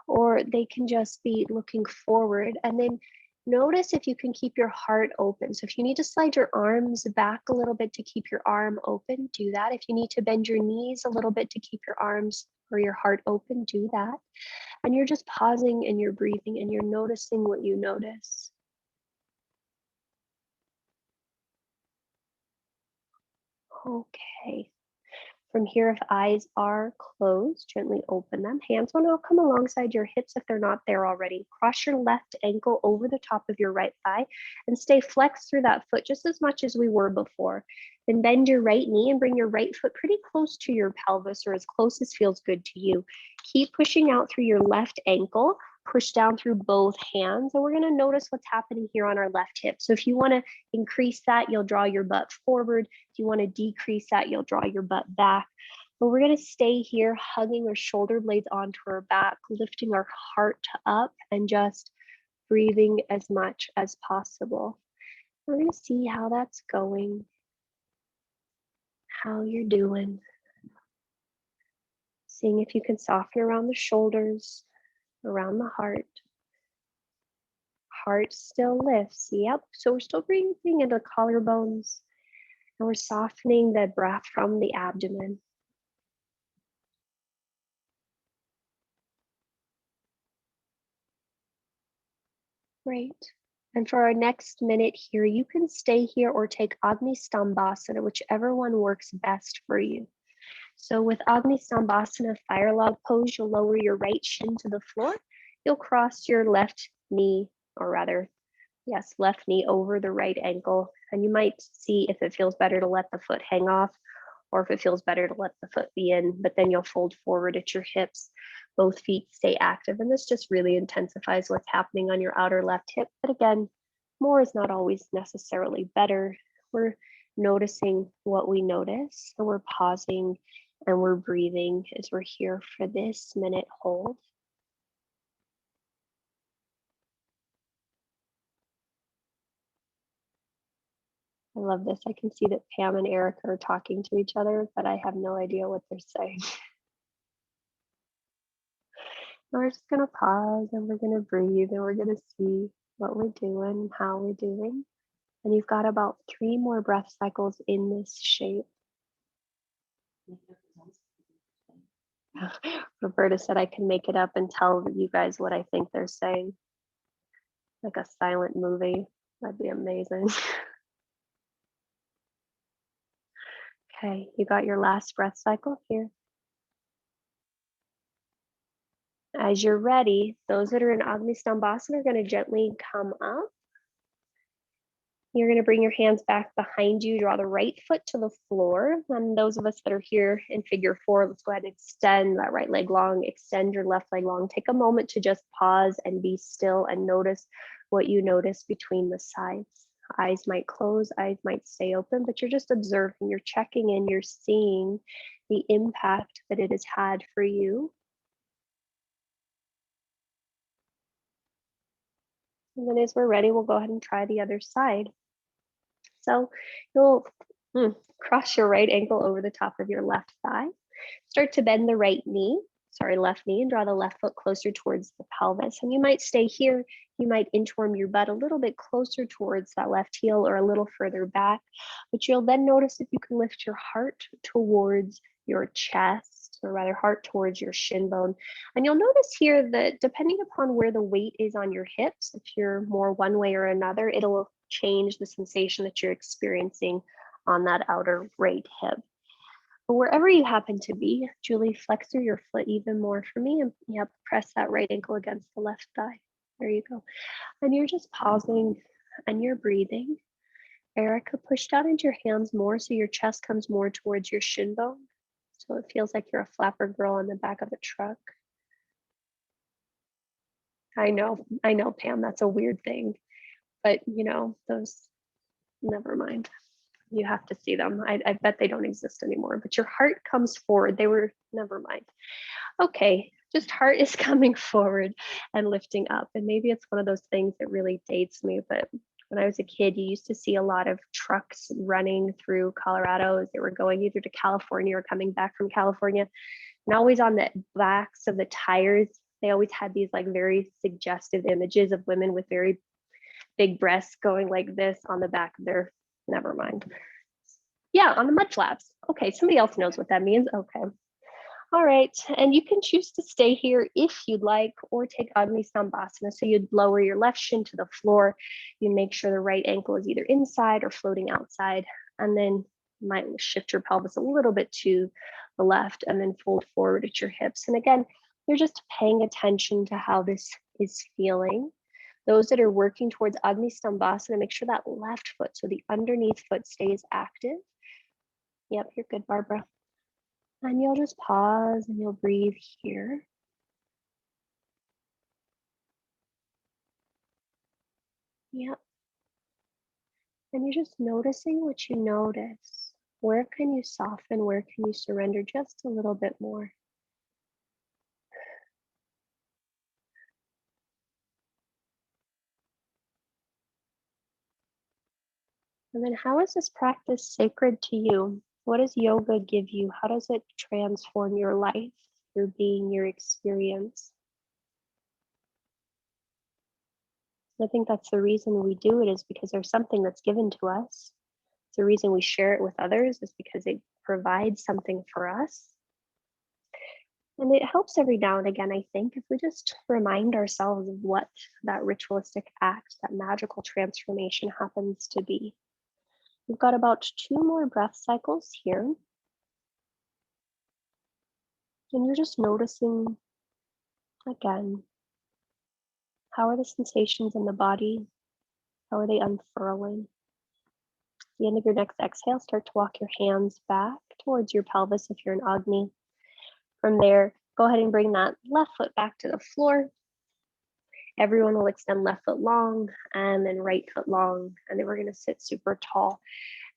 Speaker 1: or they can just be looking forward. And then notice if you can keep your heart open. So if you need to slide your arms back a little bit to keep your arm open, do that. If you need to bend your knees a little bit to keep your arms or your heart open, do that. And you're just pausing and you're breathing and you're noticing what you notice. Okay. From here, if eyes are closed, gently open them. Hands will now come alongside your hips if they're not there already. Cross your left ankle over the top of your right thigh and stay flexed through that foot just as much as we were before. Then bend your right knee and bring your right foot pretty close to your pelvis or as close as feels good to you. Keep pushing out through your left ankle. Push down through both hands, and we're going to notice what's happening here on our left hip. So if you want to increase that, you'll draw your butt forward. If you want to decrease that, you'll draw your butt back. But we're going to stay here, hugging our shoulder blades onto our back, lifting our heart up, and just breathing as much as possible. We're going to see how that's going, how you're doing. Seeing if you can soften around the shoulders, around the heart. Heart still lifts. Yep. So we're still breathing into the collarbones and we're softening the breath from the abdomen. Great. And for our next minute here, you can stay here or take Agni Stambhasana, whichever one works best for you. So with Agni Stambhasana, fire log pose, you'll lower your right shin to the floor. You'll cross your left knee, or rather, yes, left knee over the right ankle. And you might see if it feels better to let the foot hang off or if it feels better to let the foot be in, but then you'll fold forward at your hips. Both feet stay active. And this just really intensifies what's happening on your outer left hip. But again, more is not always necessarily better. We're noticing what we notice and we're pausing and we're breathing as we're here for this minute hold. I love this. I can see that Pam and Eric are talking to each other, but I have no idea what they're saying. We're just gonna pause and we're gonna breathe and we're gonna see what we're doing, how we're doing. And you've got about 3 more breath cycles in this shape. Roberta said I can make it up and tell you guys what I think they're saying. Like a silent movie. That'd be amazing. Okay, you got your last breath cycle here. As you're ready, those that are in Agni Stambhasana are going to gently come up. You're going to bring your hands back behind you, draw the right foot to the floor. And those of us that are here in figure 4, let's go ahead and extend that right leg long, extend your left leg long. Take a moment to just pause and be still and notice what you notice between the sides. Eyes might close, eyes might stay open, but you're just observing, you're checking in, you're seeing the impact that it has had for you. And then as we're ready, we'll go ahead and try the other side. So you'll cross your right ankle over the top of your left thigh. Start to bend the left knee, and draw the left foot closer towards the pelvis. And you might stay here. You might inchworm your butt a little bit closer towards that left heel or a little further back. But you'll then notice if you can lift your heart towards your chest. or rather heart towards your shin bone. And you'll notice here that depending upon where the weight is on your hips, if you're more one way or another, it'll change the sensation that you're experiencing on that outer right hip. But wherever you happen to be, Julie, flex through your foot even more for me. And yep, press that right ankle against the left thigh. There you go. And you're just pausing and you're breathing. Erica, push down into your hands more so your chest comes more towards your shin bone. So it feels like you're a flapper girl on the back of a truck. I know, Pam, that's a weird thing. But you know, those, never mind. You have to see them. I bet they don't exist anymore, but your heart comes forward. They were, never mind. Okay, just heart is coming forward and lifting up. And maybe it's one of those things that really dates me, but when I was a kid, you used to see a lot of trucks running through Colorado as they were going either to California or coming back from California. And always on the backs of the tires, they always had these like very suggestive images of women with very big breasts going like this on the back of their, never mind. Yeah, on the mud flaps. Okay, somebody else knows what that means. Okay. All right, and you can choose to stay here if you'd like, or take Adnisambasana. So you'd lower your left shin to the floor. You make sure the right ankle is either inside or floating outside, and then you might shift your pelvis a little bit to the left and then fold forward at your hips. And again, you're just paying attention to how this is feeling. Those that are working towards Adnisambasana, make sure that left foot, so the underneath foot, stays active. Yep, you're good, Barbara. And you'll just pause and you'll breathe here. Yep. And you're just noticing what you notice. Where can you soften? Where can you surrender just a little bit more? And then how is this practice sacred to you? What does yoga give you? How does it transform your life, your being, your experience? I think that's the reason we do it, is because there's something that's given to us. It's the reason we share it with others, is because it provides something for us. And it helps every now and again, I think, if we just remind ourselves of what that ritualistic act, that magical transformation happens to be. We've got about 2 more breath cycles here. And you're just noticing, again, how are the sensations in the body? How are they unfurling? At the end of your next exhale, start to walk your hands back towards your pelvis if you're an Agni. From there, go ahead and bring that left foot back to the floor. Everyone will extend left foot long and then right foot long, and then we're going to sit super tall.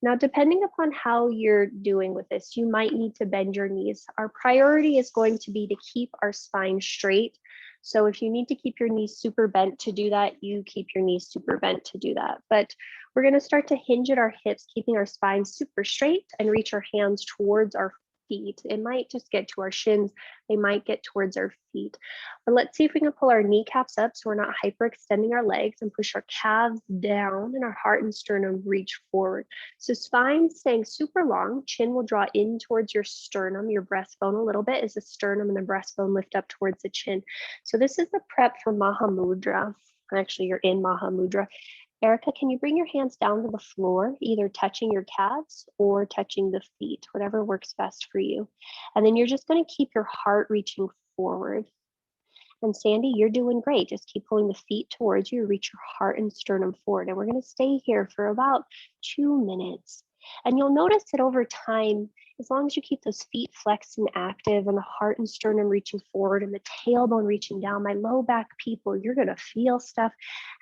Speaker 1: Now, depending upon how you're doing with this, you might need to bend your knees. Our priority is going to be to keep our spine straight. So if you need to keep your knees super bent to do that, you keep your knees super bent to do that. But we're going to start to hinge at our hips, keeping our spine super straight, and reach our hands towards our feet. It might just get to our shins. They might get towards our feet. But let's see if we can pull our kneecaps up so we're not hyperextending our legs, and push our calves down and our heart and sternum reach forward. So spine staying super long, chin will draw in towards your sternum, your breastbone a little bit as the sternum and the breastbone lift up towards the chin. So this is the prep for Mahamudra. Actually, you're in Mahamudra. Erica, can you bring your hands down to the floor, either touching your calves or touching the feet, whatever works best for you. And then you're just going to keep your heart reaching forward. And Sandy, you're doing great. Just keep pulling the feet towards you, reach your heart and sternum forward. And we're going to stay here for about 2 minutes. And you'll notice that over time, as long as you keep those feet flexed and active and the heart and sternum reaching forward and the tailbone reaching down, my low back people, you're going to feel stuff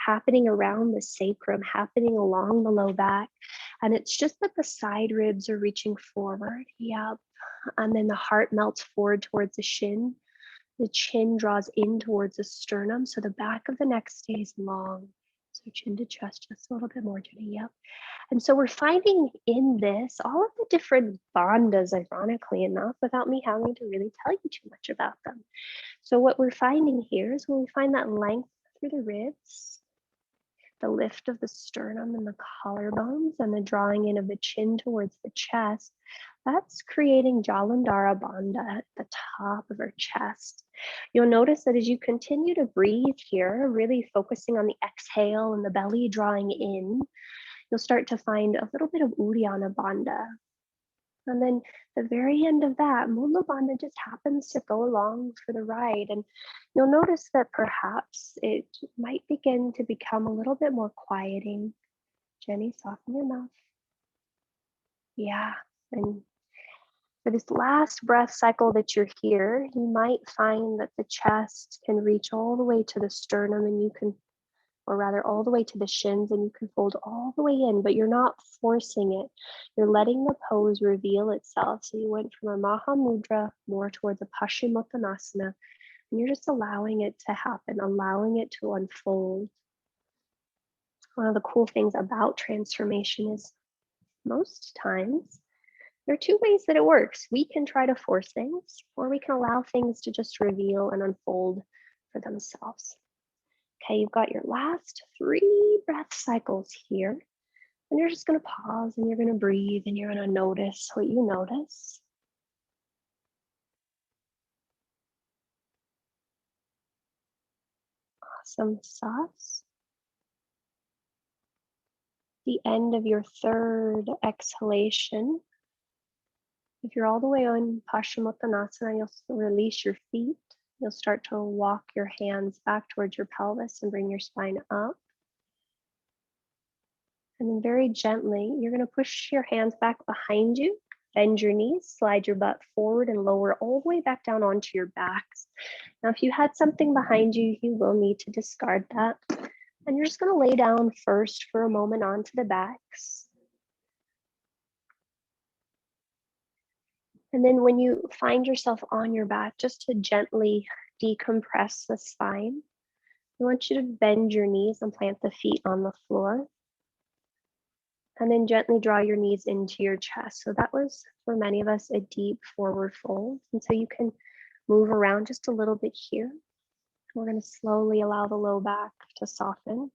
Speaker 1: happening around the sacrum, happening along the low back. And it's just that the side ribs are reaching forward. Yep. And then the heart melts forward towards the shin. The chin draws in towards the sternum, so the back of the neck stays long. So chin to chest, just a little bit more, Jenny. Yep. And so we're finding in this all of the different bandhas, ironically enough, without me having to really tell you too much about them. So what we're finding here is when we find that length through the ribs, the lift of the sternum and the collarbones and the drawing in of the chin towards the chest. That's creating Jalandhara Bandha at the top of our chest. You'll notice that as you continue to breathe here, really focusing on the exhale and the belly drawing in, you'll start to find a little bit of Uddiyana Bandha. And then the very end of that, Mula Bandha just happens to go along for the ride. And you'll notice that perhaps it might begin to become a little bit more quieting. Jenny, soften your mouth. Yeah. And for this last breath cycle that you're here, you might find that the chest can reach all the way to the sternum and you can, or rather all the way to the shins, and you can fold all the way in, but you're not forcing it. You're letting the pose reveal itself. So you went from a Maha Mudra more towards a Paschimottanasana, and you're just allowing it to happen, allowing it to unfold. One of the cool things about transformation is most times there are two ways that it works. We can try to force things, or we can allow things to just reveal and unfold for themselves. Okay, you've got your last 3 breath cycles here. And you're just going to pause and you're going to breathe and you're going to notice what you notice. Awesome sauce. The end of your 3rd exhalation. If you're all the way on Paschimottanasana, you'll release your feet. You'll start to walk your hands back towards your pelvis and bring your spine up. And then very gently, you're going to push your hands back behind you, bend your knees, slide your butt forward and lower all the way back down onto your backs. Now, if you had something behind you, you will need to discard that. And you're just going to lay down first for a moment onto the backs. And then when you find yourself on your back, just to gently decompress the spine, I want you to bend your knees and plant the feet on the floor. And then gently draw your knees into your chest. So that was, for many of us, a deep forward fold. And so you can move around just a little bit here. We're going to slowly allow the low back to soften.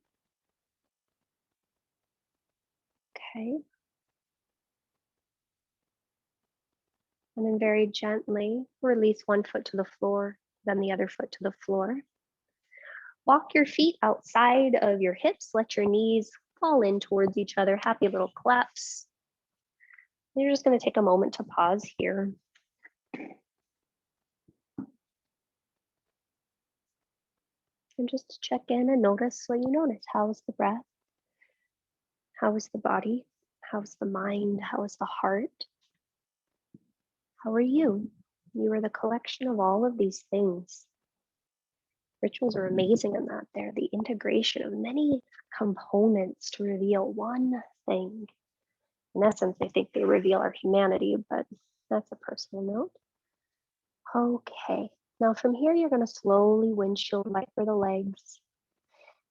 Speaker 1: Okay. And then very gently release one foot to the floor, then the other foot to the floor. Walk your feet outside of your hips. Let your knees fall in towards each other. Happy little claps. And you're just going to take a moment to pause here. And just check in and notice what you notice. How is the breath? How is the body? How is the mind? How is the heart? How are you? You are the collection of all of these things. Rituals are amazing in that they're the integration of many components to reveal one thing. In essence, I think they reveal our humanity, but that's a personal note. Okay, now from here, you're going to slowly windshield wiper for the legs.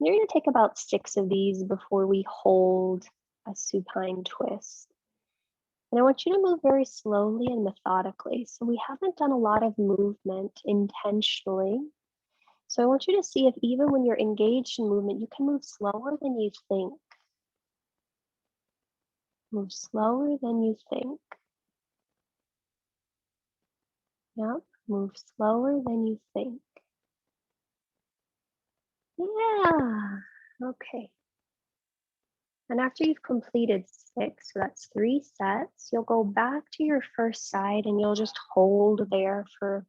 Speaker 1: You're going to take about 6 of these before we hold a supine twist. And I want you to move very slowly and methodically. So we haven't done a lot of movement intentionally. So I want you to see if even when you're engaged in movement, you can move slower than you think. Move slower than you think. Yep, move slower than you think. Yeah, okay. And after you've completed 6, so that's 3 sets, you'll go back to your first side and you'll just hold there for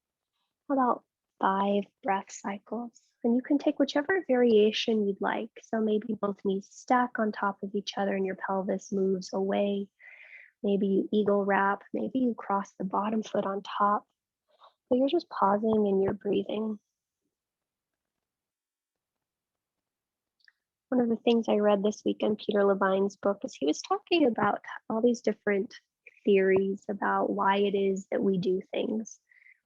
Speaker 1: about 5 breath cycles. And you can take whichever variation you'd like. So maybe both knees stack on top of each other and your pelvis moves away. Maybe you eagle wrap, maybe you cross the bottom foot on top. But you're just pausing and you're breathing. One of the things I read this week in Peter Levine's book is he was talking about all these different theories about why it is that we do things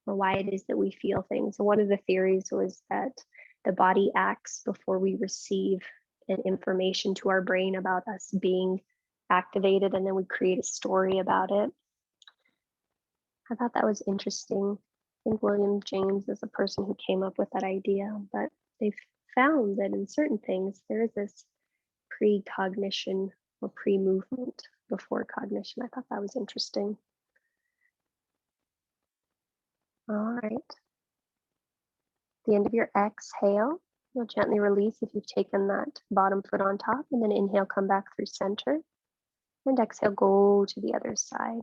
Speaker 1: or why it is that we feel things. And one of the theories was that the body acts before we receive an information to our brain about us being activated, and then we create a story about it. I thought that was interesting. I think William James is the person who came up with that idea, but they've found that in certain things, there is this precognition or pre-movement before cognition. I thought that was interesting. All right. At the end of your exhale, you'll gently release if you've taken that bottom foot on top, and then inhale, come back through center, and exhale, go to the other side.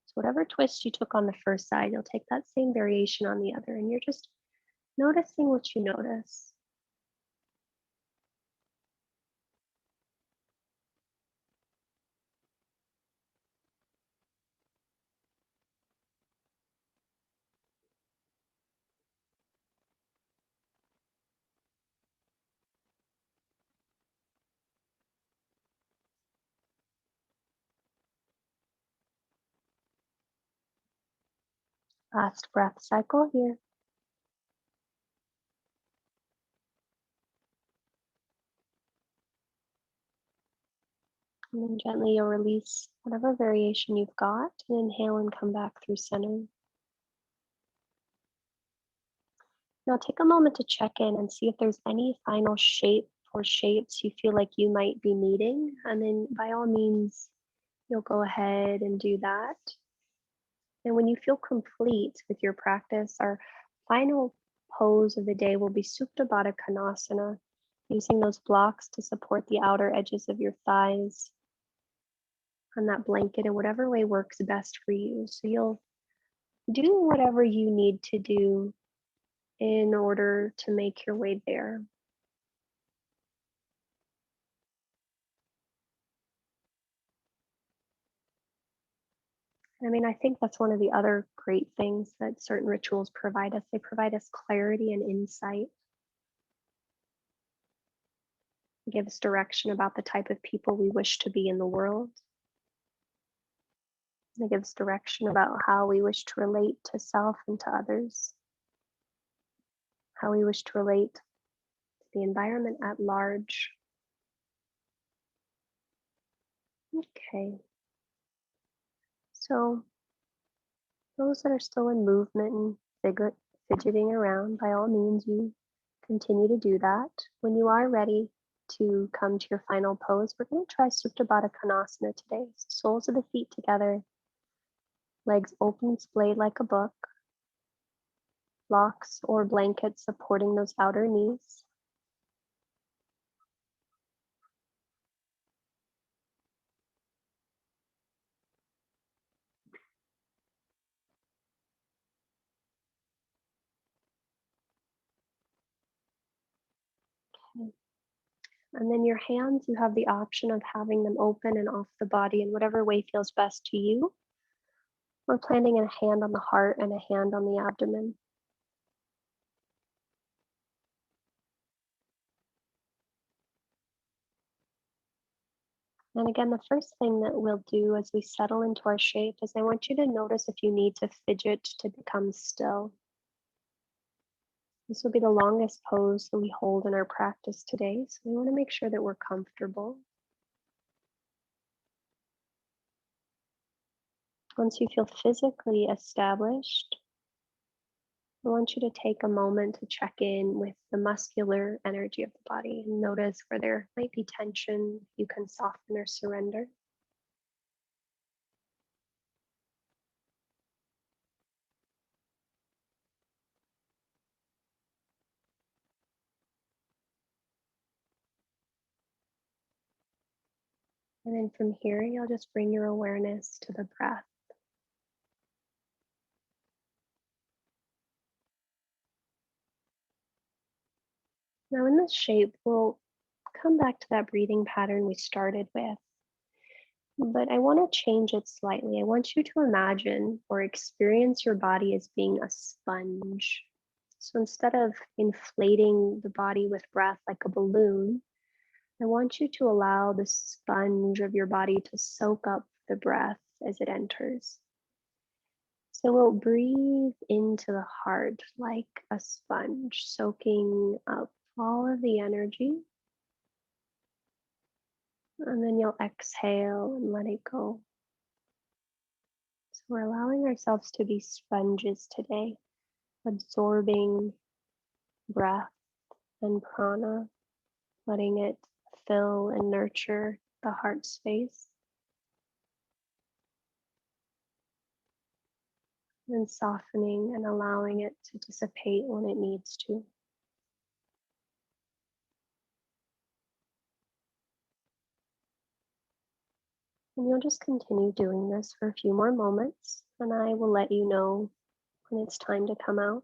Speaker 1: So whatever twist you took on the first side, you'll take that same variation on the other, and you're just noticing what you notice. Last breath cycle here. And then gently you'll release whatever variation you've got, and inhale and come back through center. Now take a moment to check in and see if there's any final shape or shapes you feel like you might be needing. And then by all means, you'll go ahead and do that. And when you feel complete with your practice, our final pose of the day will be Supta Baddha Konasana, using those blocks to support the outer edges of your thighs on that blanket in whatever way works best for you. So you'll do whatever you need to do in order to make your way there. I mean, I think that's one of the other great things that certain rituals provide us. They provide us clarity and insight. They give us direction about the type of people we wish to be in the world. They give us direction about how we wish to relate to self and to others, how we wish to relate to the environment at large. Okay. So those that are still in movement and fidgeting around, by all means, you continue to do that. When you are ready to come to your final pose, we're going to try Supta Baddha Konasana today. Soles of the feet together, legs open, splayed like a book, blocks or blankets supporting those outer knees. Okay. And then your hands, you have the option of having them open and off the body in whatever way feels best to you. We're planting a hand on the heart and a hand on the abdomen. And again, the first thing that we'll do as we settle into our shape is I want you to notice if you need to fidget to become still. This will be the longest pose that we hold in our practice today, so we want to make sure that we're comfortable. Once you feel physically established, I want you to take a moment to check in with the muscular energy of the body and notice where there might be tension, you can soften or surrender. And then from here, you'll just bring your awareness to the breath. Now in this shape, we'll come back to that breathing pattern we started with, but I want to change it slightly. I want you to imagine or experience your body as being a sponge. So instead of inflating the body with breath like a balloon, I want you to allow the sponge of your body to soak up the breath as it enters. So we'll breathe into the heart like a sponge, soaking up all of the energy. And then you'll exhale and let it go. So we're allowing ourselves to be sponges today, absorbing breath and prana, letting it fill and nurture the heart space, and softening and allowing it to dissipate when it needs to. And you'll just continue doing this for a few more moments, and I will let you know when it's time to come out.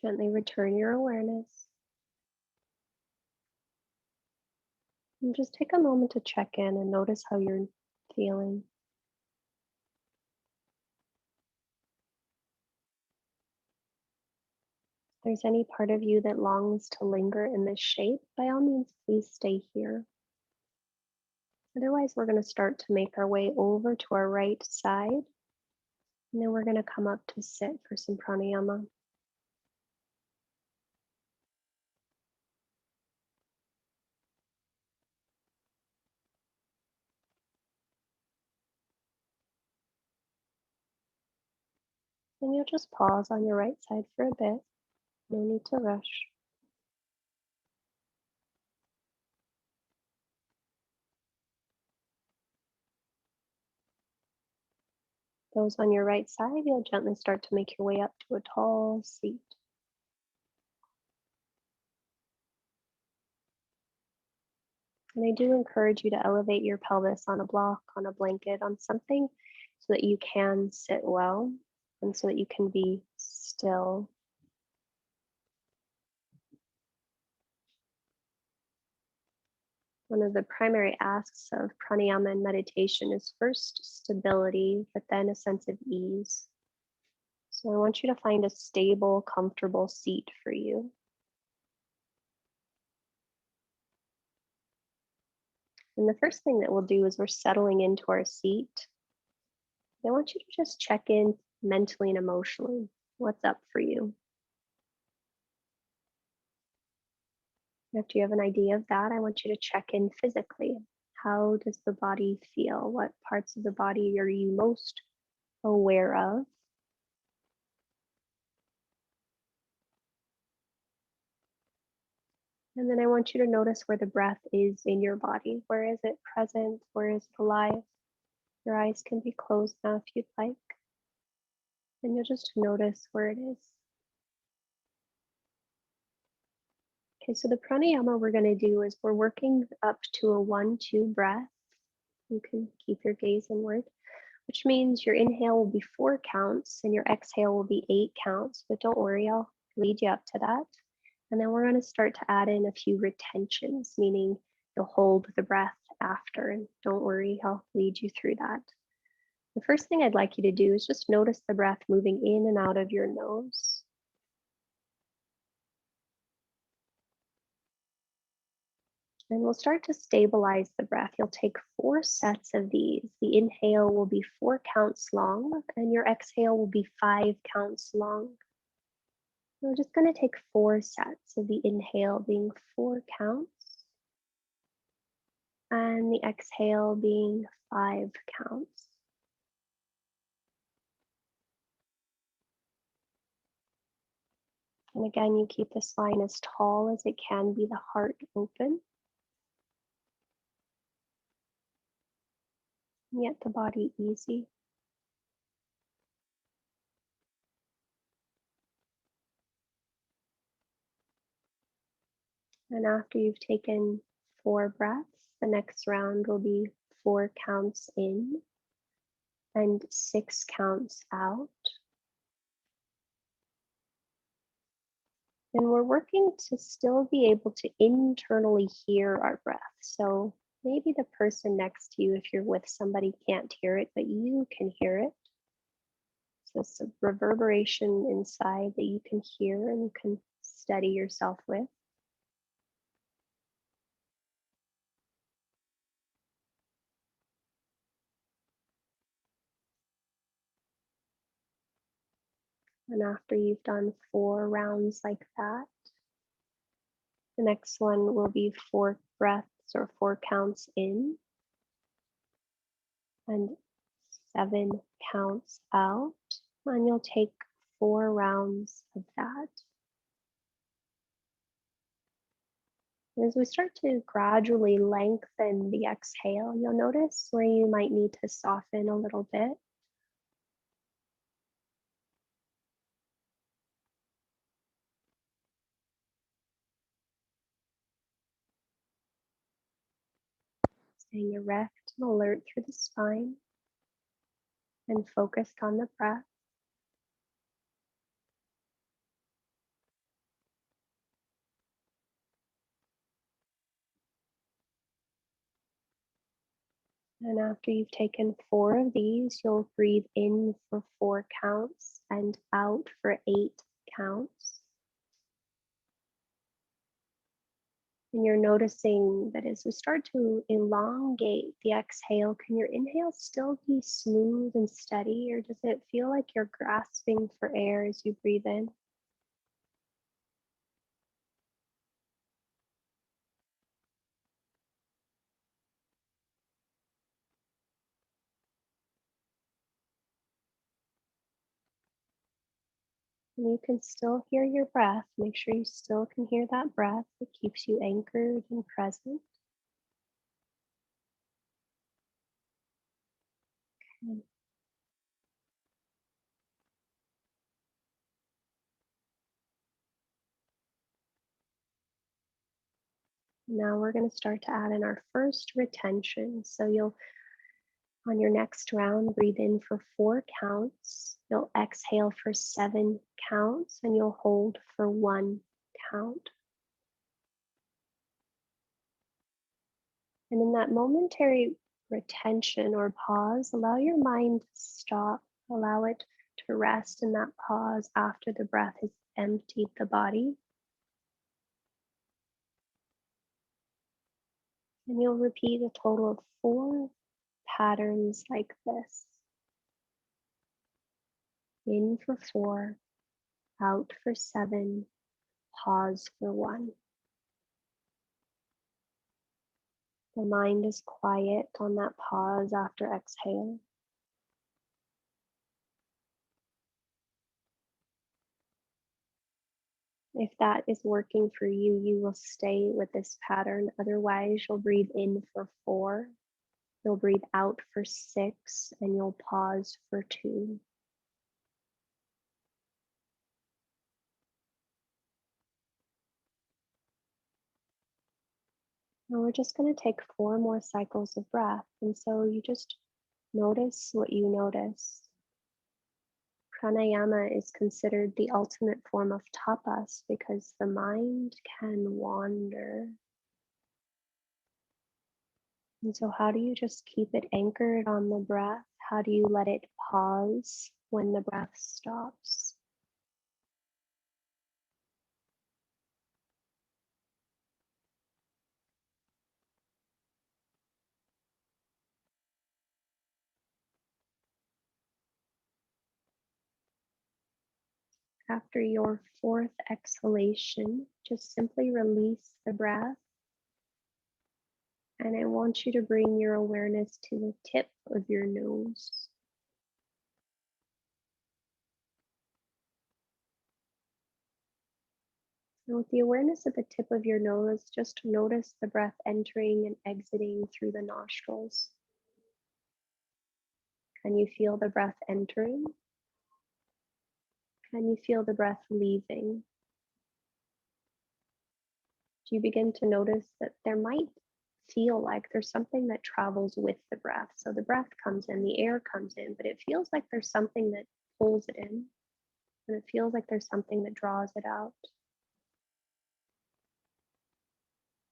Speaker 1: Gently return your awareness and just take a moment to check in and notice how you're feeling. If there's any part of you that longs to linger in this shape, by all means, please stay here. Otherwise, we're going to start to make our way over to our right side, and then we're going to come up to sit for some pranayama. And you'll just pause on your right side for a bit. No need to rush. Those on your right side, you'll gently start to make your way up to a tall seat. And I do encourage you to elevate your pelvis on a block, on a blanket, on something so that you can sit well and so that you can be still. One of the primary asks of pranayama and meditation is first stability, but then a sense of ease. So I want you to find a stable, comfortable seat for you. And the first thing that we'll do is we're settling into our seat. I want you to just check in mentally and emotionally. What's up for you? After you have an idea of that, I want you to check in physically. How does the body feel? What parts of the body are you most aware of? And then I want you to notice where the breath is in your body. Where is it present? Where is it alive? Your eyes can be closed now if you'd like. And you'll just notice where it is. Okay, so the pranayama we're going to do is we're working up to a 1-2 breath. You can keep your gaze inward, which means your inhale will be 4 counts and your exhale will be 8 counts. But don't worry, I'll lead you up to that. And then we're going to start to add in a few retentions, meaning you'll hold the breath after. And don't worry, I'll lead you through that. The first thing I'd like you to do is just notice the breath moving in and out of your nose. And we'll start to stabilize the breath. You'll take 4 sets of these. The inhale will be 4 counts long, and your exhale will be 5 counts long. We're just going to take 4 sets of the inhale being 4 counts, and the exhale being 5 counts. And again, you keep the spine as tall as it can be, the heart open. Yet the body easy. And after you've taken 4 breaths, the next round will be 4 counts in and 6 counts out. And we're working to still be able to internally hear our breath. So maybe the person next to you, if you're with somebody, can't hear it, but you can hear it. So it's a reverberation inside that you can hear and you can steady yourself with. And after you've done 4 rounds like that, the next one will be 4 breaths or 4 counts in and 7 counts out. And you'll take 4 rounds of that. As we start to gradually lengthen the exhale, you'll notice where you might need to soften a little bit. Staying erect and alert through the spine and focused on the breath. And after you've taken 4 of these, you'll breathe in for 4 counts and out for 8 counts. And you're noticing that as we start to elongate the exhale, can your inhale still be smooth and steady, or does it feel like you're grasping for air as you breathe in? And you can still hear your breath. Make sure you still can hear that breath. It keeps you anchored and present. Okay. Now we're going to start to add in our first retention. So you'll, on your next round, breathe in for 4 counts. You'll exhale for 7 counts, and you'll hold for 1 count. And in that momentary retention or pause, allow your mind to stop. Allow it to rest in that pause after the breath has emptied the body. And you'll repeat a total of 4 patterns like this. In for 4, out for 7, pause for 1. The mind is quiet on that pause after exhale. If that is working for you, you will stay with this pattern. Otherwise, you'll breathe in for 4, you'll breathe out for 6, and you'll pause for 2. Now we're just going to take 4 more cycles of breath. And so you just notice what you notice. Pranayama is considered the ultimate form of tapas because the mind can wander. And so how do you just keep it anchored on the breath? How do you let it pause when the breath stops? After your 4th exhalation, just simply release the breath. And I want you to bring your awareness to the tip of your nose. And with the awareness at the tip of your nose, just notice the breath entering and exiting through the nostrils. Can you feel the breath entering? Can you feel the breath leaving? Do you begin to notice that there might feel like there's something that travels with the breath? So the breath comes in, the air comes in, but it feels like there's something that pulls it in, and it feels like there's something that draws it out.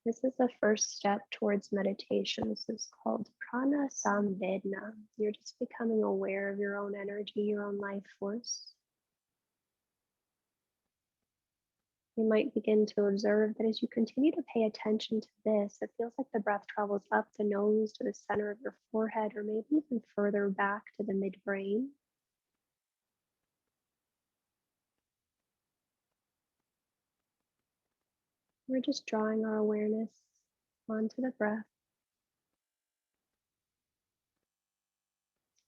Speaker 1: This is the first step towards meditation. This is called pranayama. You're just becoming aware of your own energy, your own life force. You might begin to observe that as you continue to pay attention to this, it feels like the breath travels up the nose to the center of your forehead, or maybe even further back to the midbrain. We're just drawing our awareness onto the breath.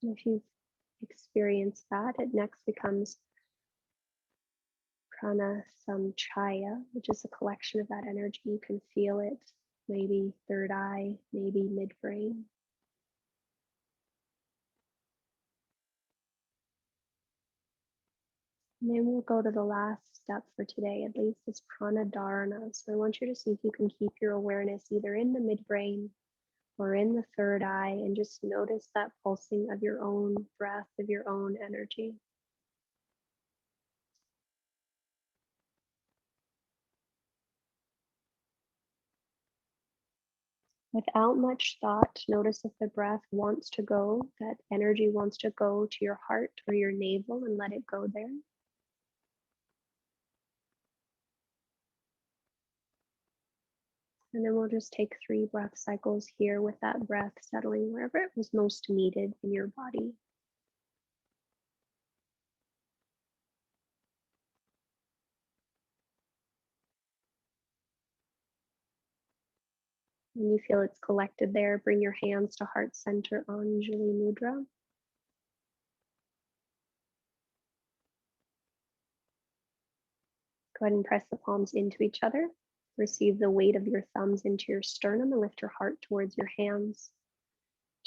Speaker 1: And if you've experienced that, it next becomes prana samchaya, which is a collection of that energy. You can feel it, maybe third eye, maybe midbrain. And then we'll go to the last step for today, at least, is pranadharana. So I want you to see if you can keep your awareness either in the midbrain or in the third eye, and just notice that pulsing of your own breath, of your own energy. Without much thought, notice if the breath wants to go, that energy wants to go to your heart or your navel, and let it go there. And then we'll just take 3 breath cycles here with that breath settling wherever it was most needed in your body. When you feel it's collected there, bring your hands to heart center, Anjali Mudra. Go ahead and press the palms into each other. Receive the weight of your thumbs into your sternum and lift your heart towards your hands.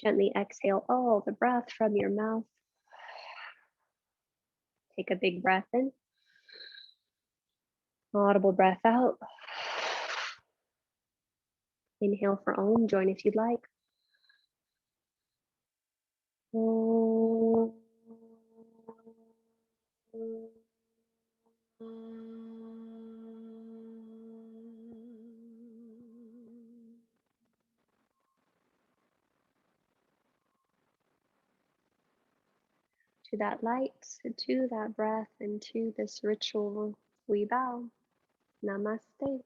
Speaker 1: Gently exhale all the breath from your mouth. Take a big breath in. Audible breath out. Inhale for Om. Join if you'd like. Om. To that light, to that breath, and to this ritual, we bow. Namaste.